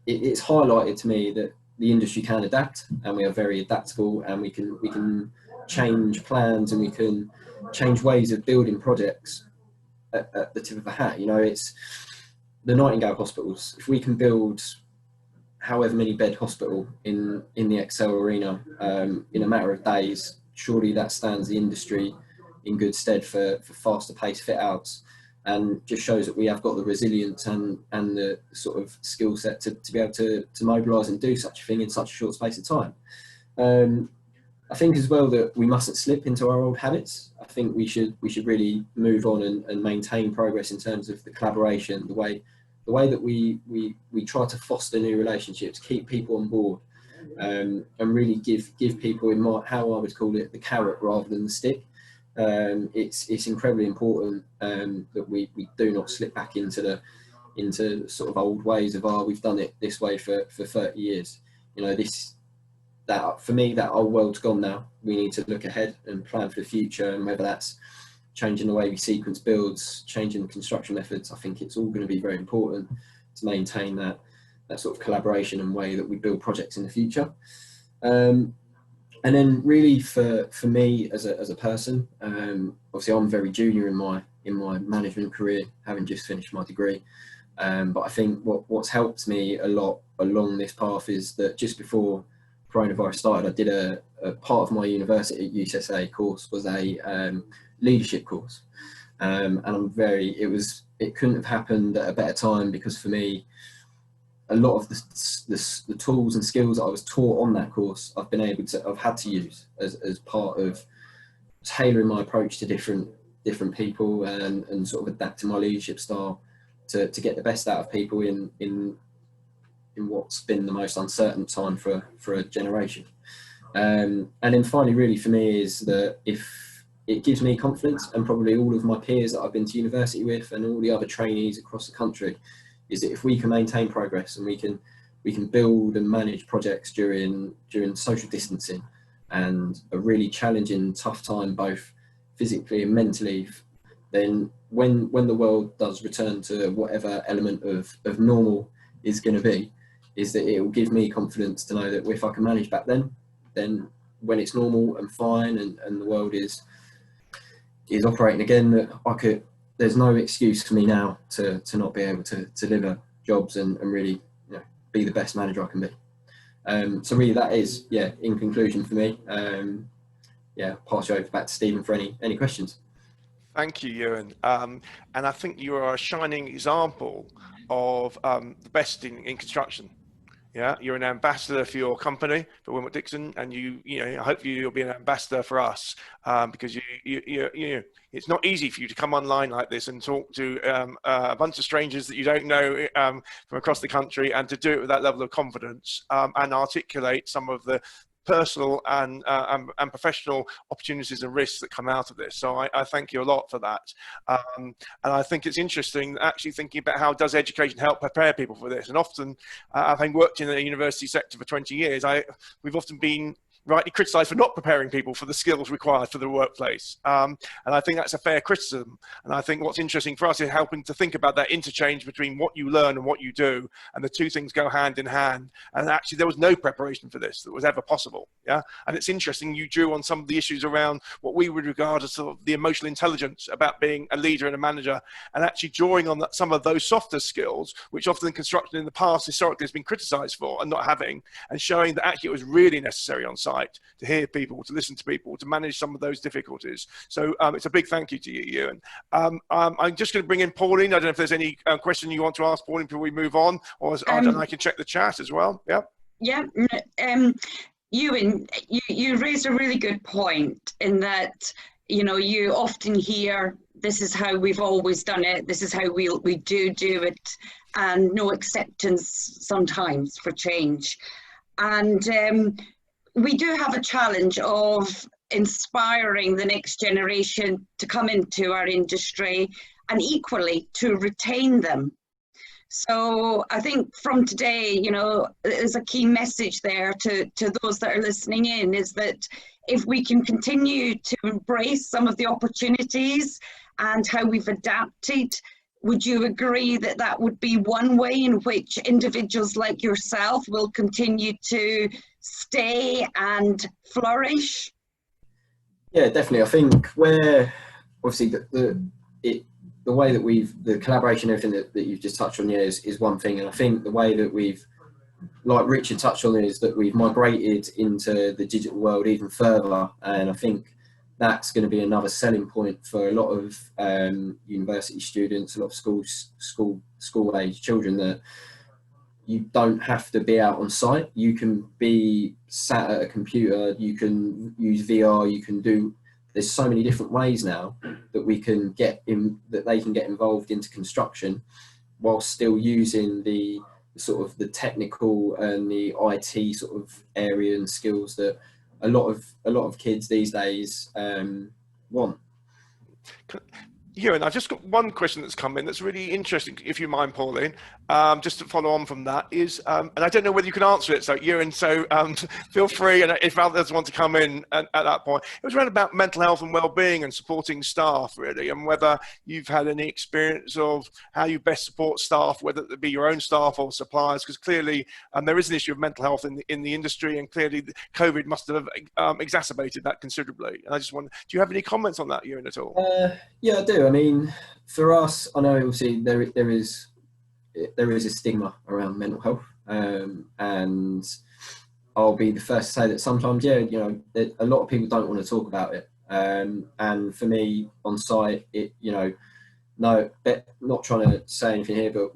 It's highlighted to me that the industry can adapt, and we are very adaptable, and we can change plans, and we can change ways of building projects at the tip of a hat. You know, it's the Nightingale hospitals. If we can build however many bed hospital in the Excel arena in a matter of days, surely that stands the industry in good stead for faster paced fit outs, and just shows that we have got the resilience and the sort of skill set to be able to mobilise and do such a thing in such a short space of time. I think as well that we mustn't slip into our old habits. I think we should really move on and maintain progress in terms of the collaboration, the way that we try to foster new relationships, keep people on board, and really give people, in how I would call it, the carrot rather than the stick. It's incredibly important that we do not slip back into sort of old ways of we've done it this way for 30 years. You know, that for me, that old world's gone now. We need to look ahead and plan for the future, and whether that's changing the way we sequence builds, changing the construction methods, I think it's all going to be very important to maintain that sort of collaboration and way that we build projects in the future. And then really for me as a person, obviously I'm very junior in my management career, having just finished my degree. But I think what's helped me a lot along this path is that just before coronavirus started, I did a part of my university at UCSA course was a leadership course, and it couldn't have happened at a better time, because for me, a lot of the tools and skills that I was taught on that course, I've had to use as part of tailoring my approach to different different people and sort of adapting my leadership style to get the best out of people in what's been the most uncertain time for a generation. And then finally, really for me, is that if it gives me confidence, and probably all of my peers that I've been to university with and all the other trainees across the country, is that if we can maintain progress and we can build and manage projects during social distancing and a really challenging, tough time, both physically and mentally, then when the world does return to whatever element of normal is going to be, is that it will give me confidence to know that if I can manage back then when it's normal and fine and the world is operating again, that there's no excuse for me now to not be able to deliver jobs and really, you know, be the best manager I can be. So really that is, in conclusion for me, pass you over back to Stephen for any questions. Thank you, Ewan. And I think you are a shining example of the best in construction. Yeah, you're an ambassador for your company, for Wilmot Dixon, and you know, hopefully you'll be an ambassador for us, because you it's not easy for you to come online like this and talk to a bunch of strangers that you don't know from across the country, and to do it with that level of confidence and articulate some of the personal and professional opportunities and risks that come out of this. So I thank you a lot for that. And I think it's interesting actually thinking about how does education help prepare people for this. And often, having worked in the university sector for 20 years, we've often been rightly criticised for not preparing people for the skills required for the workplace. And I think that's a fair criticism. And I think what's interesting for us is helping to think about that interchange between what you learn and what you do, and the two things go hand in hand. And actually there was no preparation for this that was ever possible. Yeah. And it's interesting you drew on some of the issues around what we would regard as sort of the emotional intelligence about being a leader and a manager, and actually drawing on some of those softer skills, which often in construction in the past historically has been criticised for and not having, and showing that actually it was really necessary on site to hear people, to listen to people, to manage some of those difficulties. So it's a big thank you to you, Ewan. I'm just going to bring in Pauline. I don't know if there's any question you want to ask Pauline before we move on, or and I can check the chat as well. Yeah. Yeah. Ewan, you raised a really good point in that, you know, you often hear this is how we've always done it, this is how we do it, and no acceptance sometimes for change. And we do have a challenge of inspiring the next generation to come into our industry, and equally to retain them. So I think from today, you know, there's a key message there to those that are listening in, is that if we can continue to embrace some of the opportunities and how we've adapted, would you agree that that would be one way in which individuals like yourself will continue to stay and flourish? Yeah, definitely. I think where obviously the way that the collaboration, everything that you've just touched on, is one thing. And I think the way that we've, like Richard touched on, is that we've migrated into the digital world even further. And I think that's going to be another selling point for a lot of university students, a lot of school age children, that you don't have to be out on site. You can be sat at a computer, you can use VR, you can do, there's so many different ways now that we can get in, that they can get involved into construction while still using the sort of the technical and the IT sort of area and skills that a lot of kids these days want. Ewan, I've just got one question that's come in that's really interesting, if you mind, Pauline, just to follow on from that is, and I don't know whether you can answer it, so Ewan, so feel free, and if others want to come in at that point. It was around about mental health and well-being and supporting staff, really, and whether you've had any experience of how you best support staff, whether it be your own staff or suppliers, because clearly there is an issue of mental health in the industry, and clearly COVID must have exacerbated that considerably. And I just wonder, do you have any comments on that, Ewan, at all? Yeah, I do. I mean, for us, I know obviously there is a stigma around mental health, and I'll be the first to say that sometimes, you know, a lot of people don't want to talk about it. And for me, on site, not trying to say anything here, but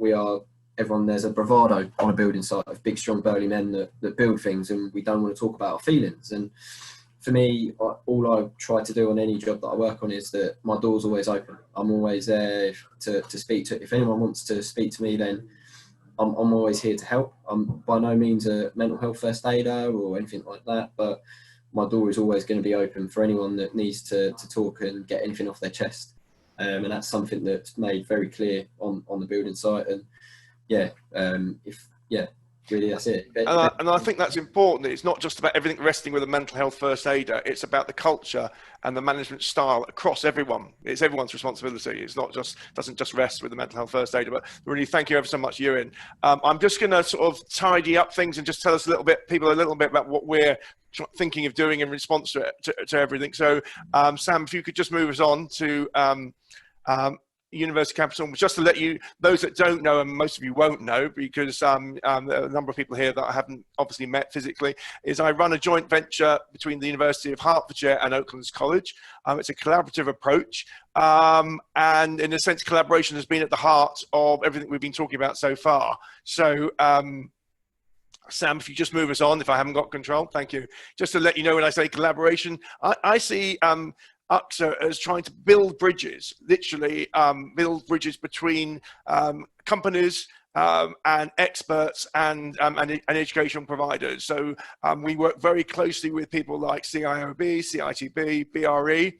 there's a bravado on a building site of big, strong, burly men that build things, and we don't want to talk about our feelings. And for me, all I try to do on any job that I work on is that my door's always open. I'm always there to speak to. If anyone wants to speak to me, then I'm always here to help. I'm by no means a mental health first aider or anything like that, but my door is always going to be open for anyone that needs to talk and get anything off their chest. And that's something that's made very clear on the building site. And really that's it. And I think that's important. It's not just about everything resting with a mental health first aider. It's about the culture and the management style across everyone. It's everyone's responsibility. It's not just, doesn't just rest with the mental health first aider. But really, thank you ever so much, Ewan. I'm just going to sort of tidy up things and just tell us a little bit about what we're thinking of doing in response to everything. So, Sam, if you could just move us on to University Capital, just to let you, those that don't know, and most of you won't know because there are a number of people here that I haven't obviously met physically, is I run a joint venture between the University of Hertfordshire and Oaklands College. It's a collaborative approach, and in a sense, collaboration has been at the heart of everything we've been talking about so far. So, Sam, if you just move us on, if I haven't got control, thank you. Just to let you know, when I say collaboration, I see UCSA as trying to build bridges, literally build bridges between companies and experts and educational providers. So we work very closely with people like CIOB, CITB, BRE,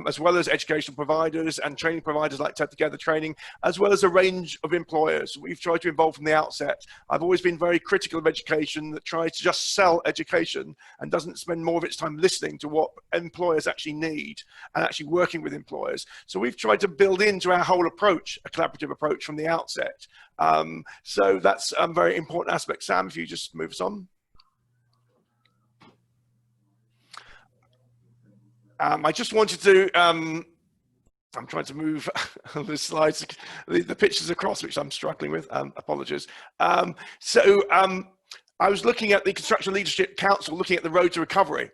as well as educational providers and training providers like Together Training, as well as a range of employers. We've tried to involve from the outset. I've always been very critical of education that tries to just sell education and doesn't spend more of its time listening to what employers actually need and actually working with employers. So we've tried to build into our whole approach a collaborative approach from the outset. So that's a very important aspect. Sam, if you just move us on. I just wanted to, I'm trying to move the slides, the pictures across, which I'm struggling with, apologies. I was looking at the Construction Leadership Council, looking at the road to recovery.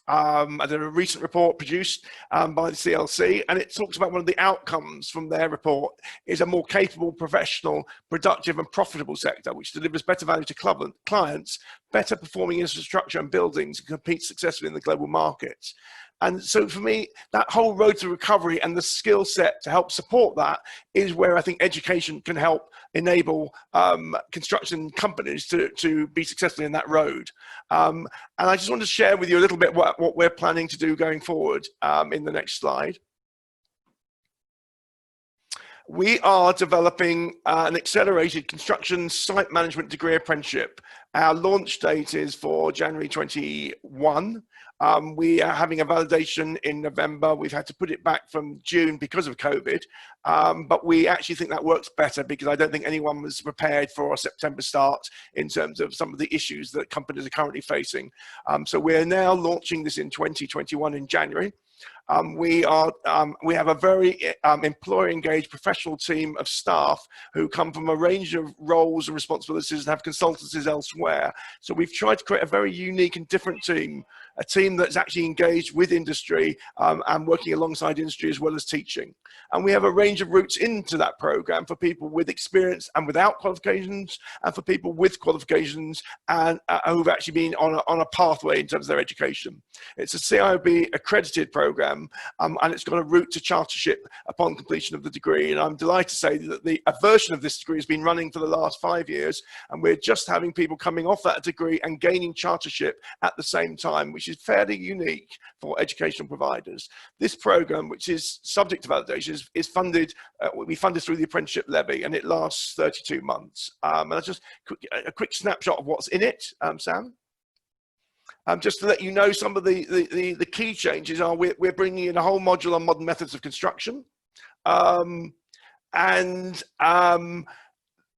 There's a recent report produced by the CLC, and it talks about one of the outcomes from their report is a more capable, professional, productive and profitable sector, which delivers better value to clients, better performing infrastructure and buildings, and competes successfully in the global markets. And so for me, that whole road to recovery and the skill set to help support that is where I think education can help enable construction companies to be successful in that road. And I just want to share with you a little bit what we're planning to do going forward in the next slide. We are developing an accelerated construction site management degree apprenticeship. Our launch date is for January 21. We are having a validation in November. We've had to put it back from June because of COVID, but we actually think that works better because I don't think anyone was prepared for a September start in terms of some of the issues that companies are currently facing. So we're now launching this in 2021 in January. We have a very employer engaged professional team of staff who come from a range of roles and responsibilities and have consultancies elsewhere. So we've tried to create a very unique and different team, a team that's actually engaged with industry and working alongside industry as well as teaching. And we have a range of routes into that program for people with experience and without qualifications, and for people with qualifications and who've actually been on a pathway in terms of their education. It's a CIOB accredited program, and it's got a route to chartership upon completion of the degree. And I'm delighted to say that a version of this degree has been running for the last 5 years, and we're just having people coming off that degree and gaining chartership at the same time, which is fairly unique for educational providers. This program, which is subject to validation, is funded, we funded through the apprenticeship levy, and it lasts 32 months. And that's just a quick snapshot of what's in it, Sam. Just to let you know, some of the key changes are we're bringing in a whole module on modern methods of construction.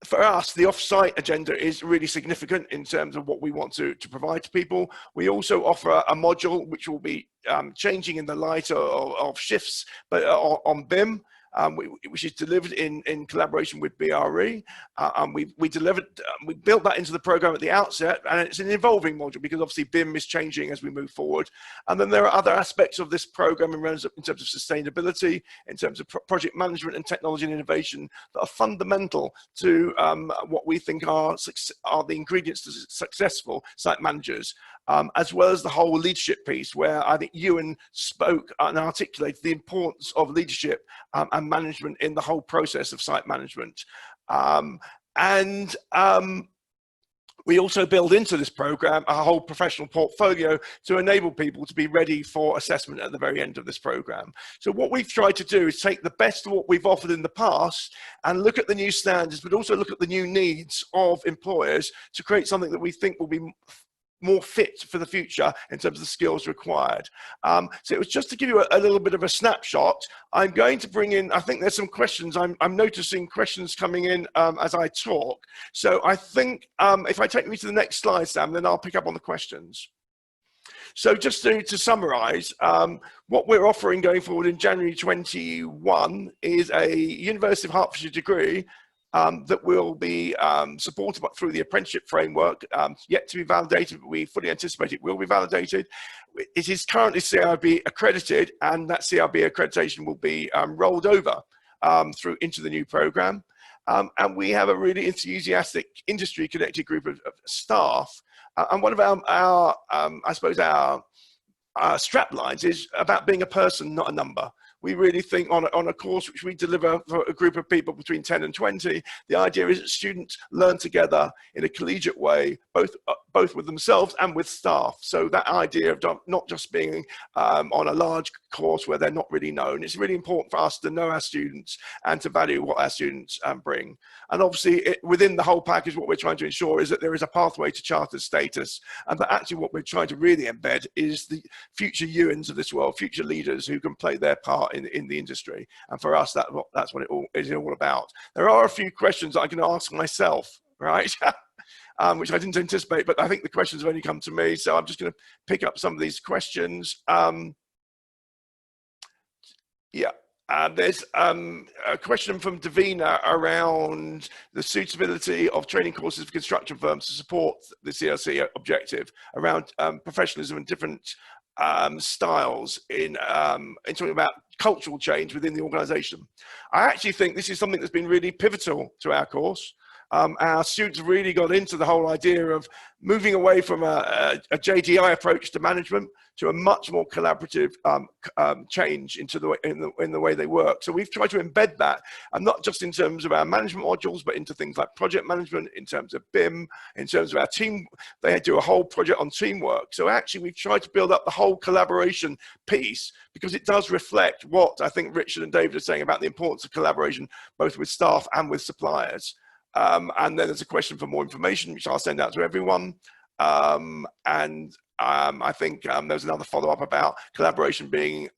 For us, the off-site agenda is really significant in terms of what we want to provide to people. We also offer a module which will be changing in the light of shifts, but on BIM, which is delivered in collaboration with BRE. We built that into the program at the outset, and it's an evolving module because obviously BIM is changing as we move forward. And then there are other aspects of this program in terms of sustainability, in terms of project management and technology and innovation that are fundamental to what we think are the ingredients to successful site managers. as well as the whole leadership piece, where I think Ewan spoke and articulated the importance of leadership and management in the whole process of site management. We also build into this program a whole professional portfolio to enable people to be ready for assessment at the very end of this program. So what we've tried to do is take the best of what we've offered in the past and look at the new standards, but also look at the new needs of employers to create something that we think will be more fit for the future in terms of the skills required. So it was just to give you a little bit of a snapshot. I'm going to bring in, I think there's some questions. I'm noticing questions coming in as I talk. So I think if I take you to the next slide, Sam, then I'll pick up on the questions. So just to summarize, what we're offering going forward in January 21 is a University of Hertfordshire degree that will be supported through the apprenticeship framework, yet to be validated, but we fully anticipate it will be validated. It is currently CRB accredited, and that CRB accreditation will be rolled over through into the new program. And we have a really enthusiastic industry-connected group of staff. And one of our I suppose, our strap lines is about being a person, not a number. We really think on a course which we deliver for a group of people between 10 and 20, the idea is that students learn together in a collegiate way, both with themselves and with staff. So that idea of not just being on a large course where they're not really known, it's really important for us to know our students and to value what our students bring. And obviously within the whole package, what we're trying to ensure is that there is a pathway to chartered status, and that actually what we're trying to really embed is the future Ewans of this world, future leaders who can play their part in the industry. And for us, that's what it is all about. There are a few questions I can ask myself, right? Which I didn't anticipate, but I think the questions have only come to me. So I'm just going to pick up some of these questions. There's a question from Davina around the suitability of training courses for construction firms to support the CRC objective around professionalism and different styles in talking about cultural change within the organization. I actually think this is something that's been really pivotal to our course. Our students really got into the whole idea of moving away from a JDI approach to management to a much more collaborative change into in the way they work. So we've tried to embed that, and not just in terms of our management modules, but into things like project management, in terms of BIM, in terms of our team. They do a whole project on teamwork. So actually we've tried to build up the whole collaboration piece, because it does reflect what I think Richard and David are saying about the importance of collaboration, both with staff and with suppliers. And then there's a question for more information, which I'll send out to everyone. I think there's another follow-up about collaboration being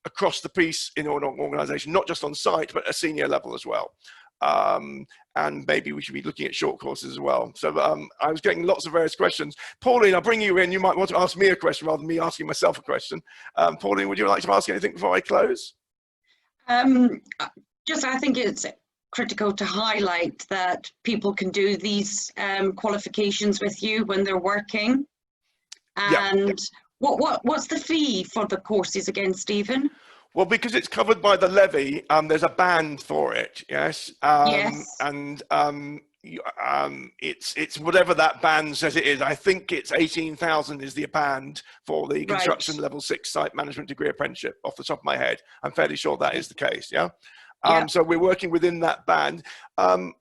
across the piece in an organization, not just on site, but a senior level as well. And maybe we should be looking at short courses as well. So I was getting lots of various questions. Pauline, I'll bring you in. You might want to ask me a question rather than me asking myself a question. Pauline, would you like to ask anything before I close? Just, I think it's critical to highlight that people can do these qualifications with you when they're working. And yeah. What's the fee for the courses again, Stephen? Well, because it's covered by the levy, there's a band for it, yes? Yes. And it's whatever that band says it is. I think it's 18,000 is the band for the construction level 6 site management degree apprenticeship, off the top of my head. I'm fairly sure that is the case, yeah? So we're working within that band. And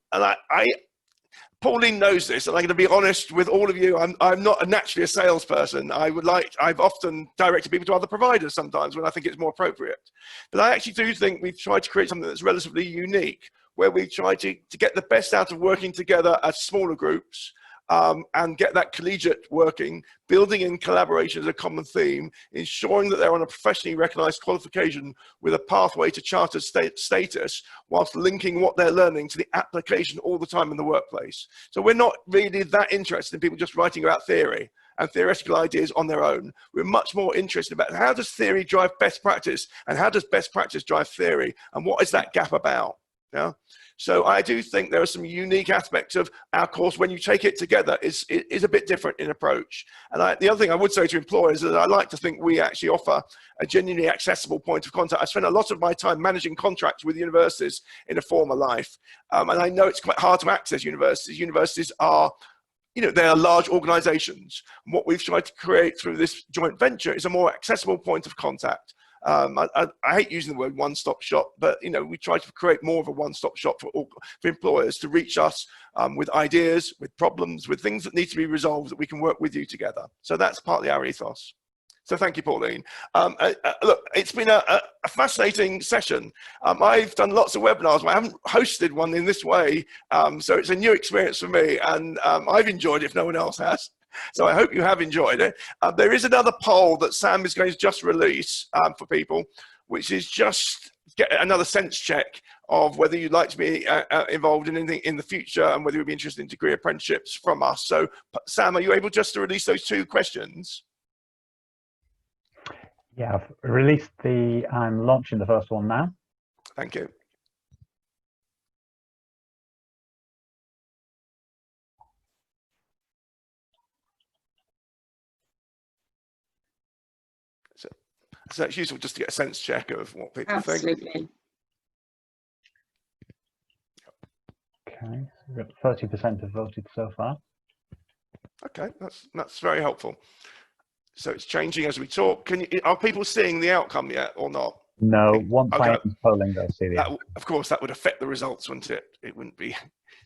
Pauline knows this, and I'm going to be honest with all of you. I'm not naturally a salesperson. I've often directed people to other providers sometimes when I think it's more appropriate. But I actually do think we've tried to create something that's relatively unique, where we try to get the best out of working together as smaller groups, and get that collegiate working, building in collaboration as a common theme, ensuring that they're on a professionally recognized qualification with a pathway to chartered status, whilst linking what they're learning to the application all the time in the workplace. So we're not really that interested in people just writing about theory and theoretical ideas on their own. We're much more interested about how does theory drive best practice, and how does best practice drive theory, and what is that gap about? Yeah. So I do think there are some unique aspects of our course when you take it together is a bit different in approach. And the other thing I would say to employers is that I like to think we actually offer a genuinely accessible point of contact. I spend a lot of my time managing contracts with universities in a former life. And I know it's quite hard to access universities. Universities are you know, they are large organizations. And what we've tried to create through this joint venture is a more accessible point of contact. I hate using the word one-stop shop, but you know, we try to create more of a one-stop shop for employers to reach us with ideas, with problems, with things that need to be resolved, that we can work with you together. So that's partly our ethos. So thank you, Pauline. Look, it's been a fascinating session. I've done lots of webinars, but I haven't hosted one in this way. So it's a new experience for me, and I've enjoyed it if no one else has. So I hope you have enjoyed it. There is another poll that Sam is going to just release for people, which is just get another sense check of whether you'd like to be involved in anything in the future and whether you'd be interested in degree apprenticeships from us. So Sam, are you able just to release those 2 questions? Yeah, I've released I'm launching the first one now. Thank you. So it's useful just to get a sense check of what people Absolutely. think. Okay, so we've got 30% have voted so far. Okay, that's very helpful. So it's changing as we talk. Are people seeing the outcome yet or not? No, once Okay. I am polling, they'll see the outcome. Of course, that would affect the results, wouldn't it? It wouldn't be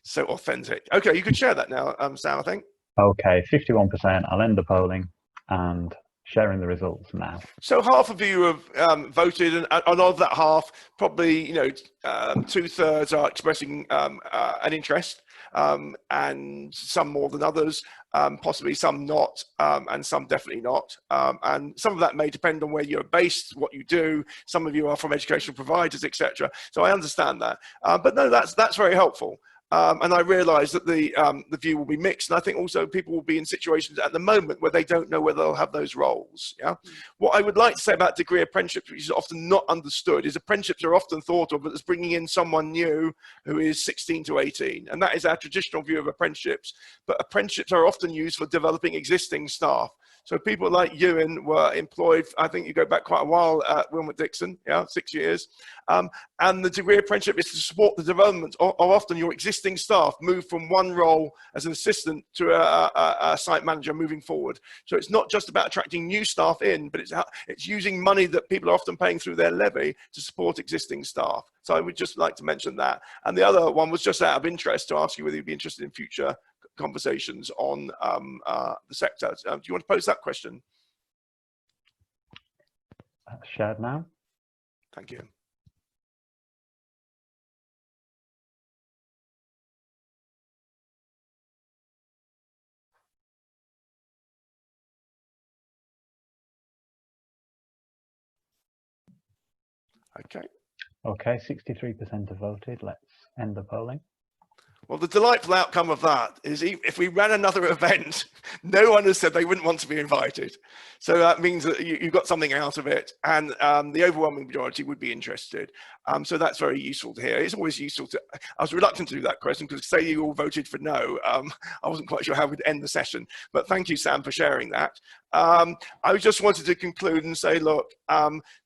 so authentic. Okay, you could share that now, Sam, I think. Okay, 51%. I'll end the polling and sharing the results now. So half of you have voted, and of that half, probably 2/3 are expressing an interest, and some more than others, possibly some not, and some definitely not. And some of that may depend on where you're based, what you do. Some of you are from educational providers, etc. So I understand that, but no, that's very helpful. And I realise that the view will be mixed, and I think also people will be in situations at the moment where they don't know whether they'll have those roles. Yeah. What I would like to say about degree apprenticeships, which is often not understood, is apprenticeships are often thought of as bringing in someone new who is 16 to 18, and that is our traditional view of apprenticeships. But apprenticeships are often used for developing existing staff. So people like Ewan were employed, I think you go back quite a while at Wilmot Dixon, 6 years. And the degree apprenticeship is to support the development of often your existing staff move from one role as an assistant to a site manager moving forward. So it's not just about attracting new staff in, but it's using money that people are often paying through their levy to support existing staff. So I would just like to mention that. And the other one was just out of interest to ask you whether you'd be interested in future conversations on the sector. Do you want to pose that question? that's shared now. Thank you. Okay. Okay, 63% have voted. Let's end the polling. Well, the delightful outcome of that is if we ran another event, no one has said they wouldn't want to be invited. So that means that you got something out of it, and the overwhelming majority would be interested. So that's very useful to hear. It's always useful to, I was reluctant to do that question because say you all voted for no, I wasn't quite sure how we'd end the session, but thank you, Sam, for sharing that. I just wanted to conclude and say, look,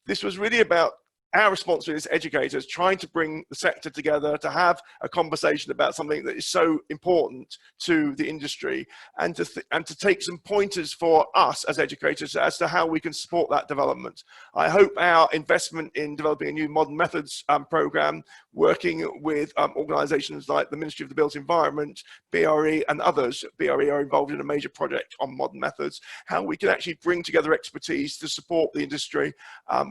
this was really about our responsibility as educators, trying to bring the sector together to have a conversation about something that is so important to the industry, and to take some pointers for us as educators as to how we can support that development. I hope our investment in developing a new modern methods program, working with organisations like the Ministry of the Built Environment, BRE and others. BRE are involved in a major project on modern methods, how we can actually bring together expertise to support the industry.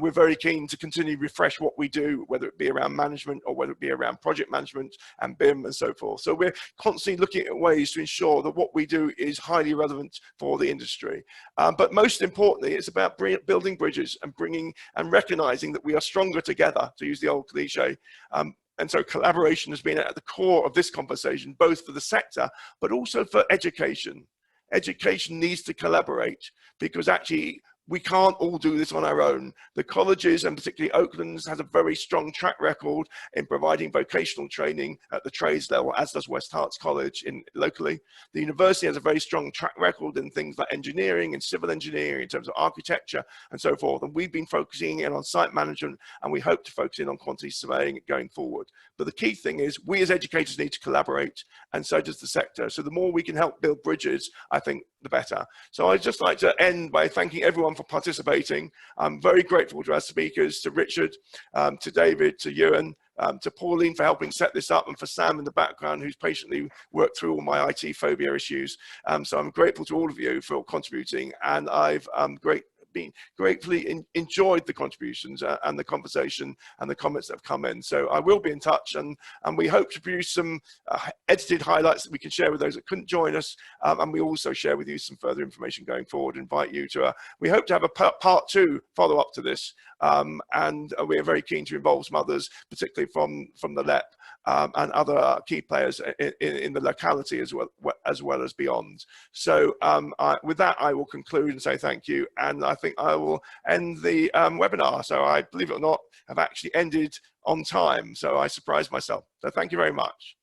We're very keen to continue refresh what we do, whether it be around management or whether it be around project management and BIM and so forth. So we're constantly looking at ways to ensure that what we do is highly relevant for the industry. But most importantly, it's about building bridges and bringing and recognizing that we are stronger together, to use the old cliche. And so collaboration has been at the core of this conversation, both for the sector, but also for education. Education needs to collaborate, because actually we can't all do this on our own. The colleges, and particularly Oakland's, has a very strong track record in providing vocational training at the trades level, as does West Harts College locally. The university has a very strong track record in things like engineering and civil engineering, in terms of architecture and so forth. And we've been focusing in on site management, and we hope to focus in on quantity surveying going forward. But the key thing is we as educators need to collaborate, and so does the sector. So the more we can help build bridges, I think the better. So I'd just like to end by thanking everyone for participating. I'm very grateful to our speakers, to Richard, to David, to Ewan, to Pauline for helping set this up, and for Sam in the background who's patiently worked through all my IT phobia issues. So I'm grateful to all of you for contributing, and I've gratefully enjoyed the contributions and the conversation and the comments that have come in. So I will be in touch, and we hope to produce some edited highlights that we can share with those that couldn't join us, and we also share with you some further information going forward. Invite you to we hope to have a part 2 follow up to this, and we are very keen to involve some others, particularly from the LEP and other key players in the locality as well as beyond. So with that, I will conclude and say thank you, and I think I will end the webinar. So I, believe it or not, have actually ended on time, so I surprised myself. So thank you very much.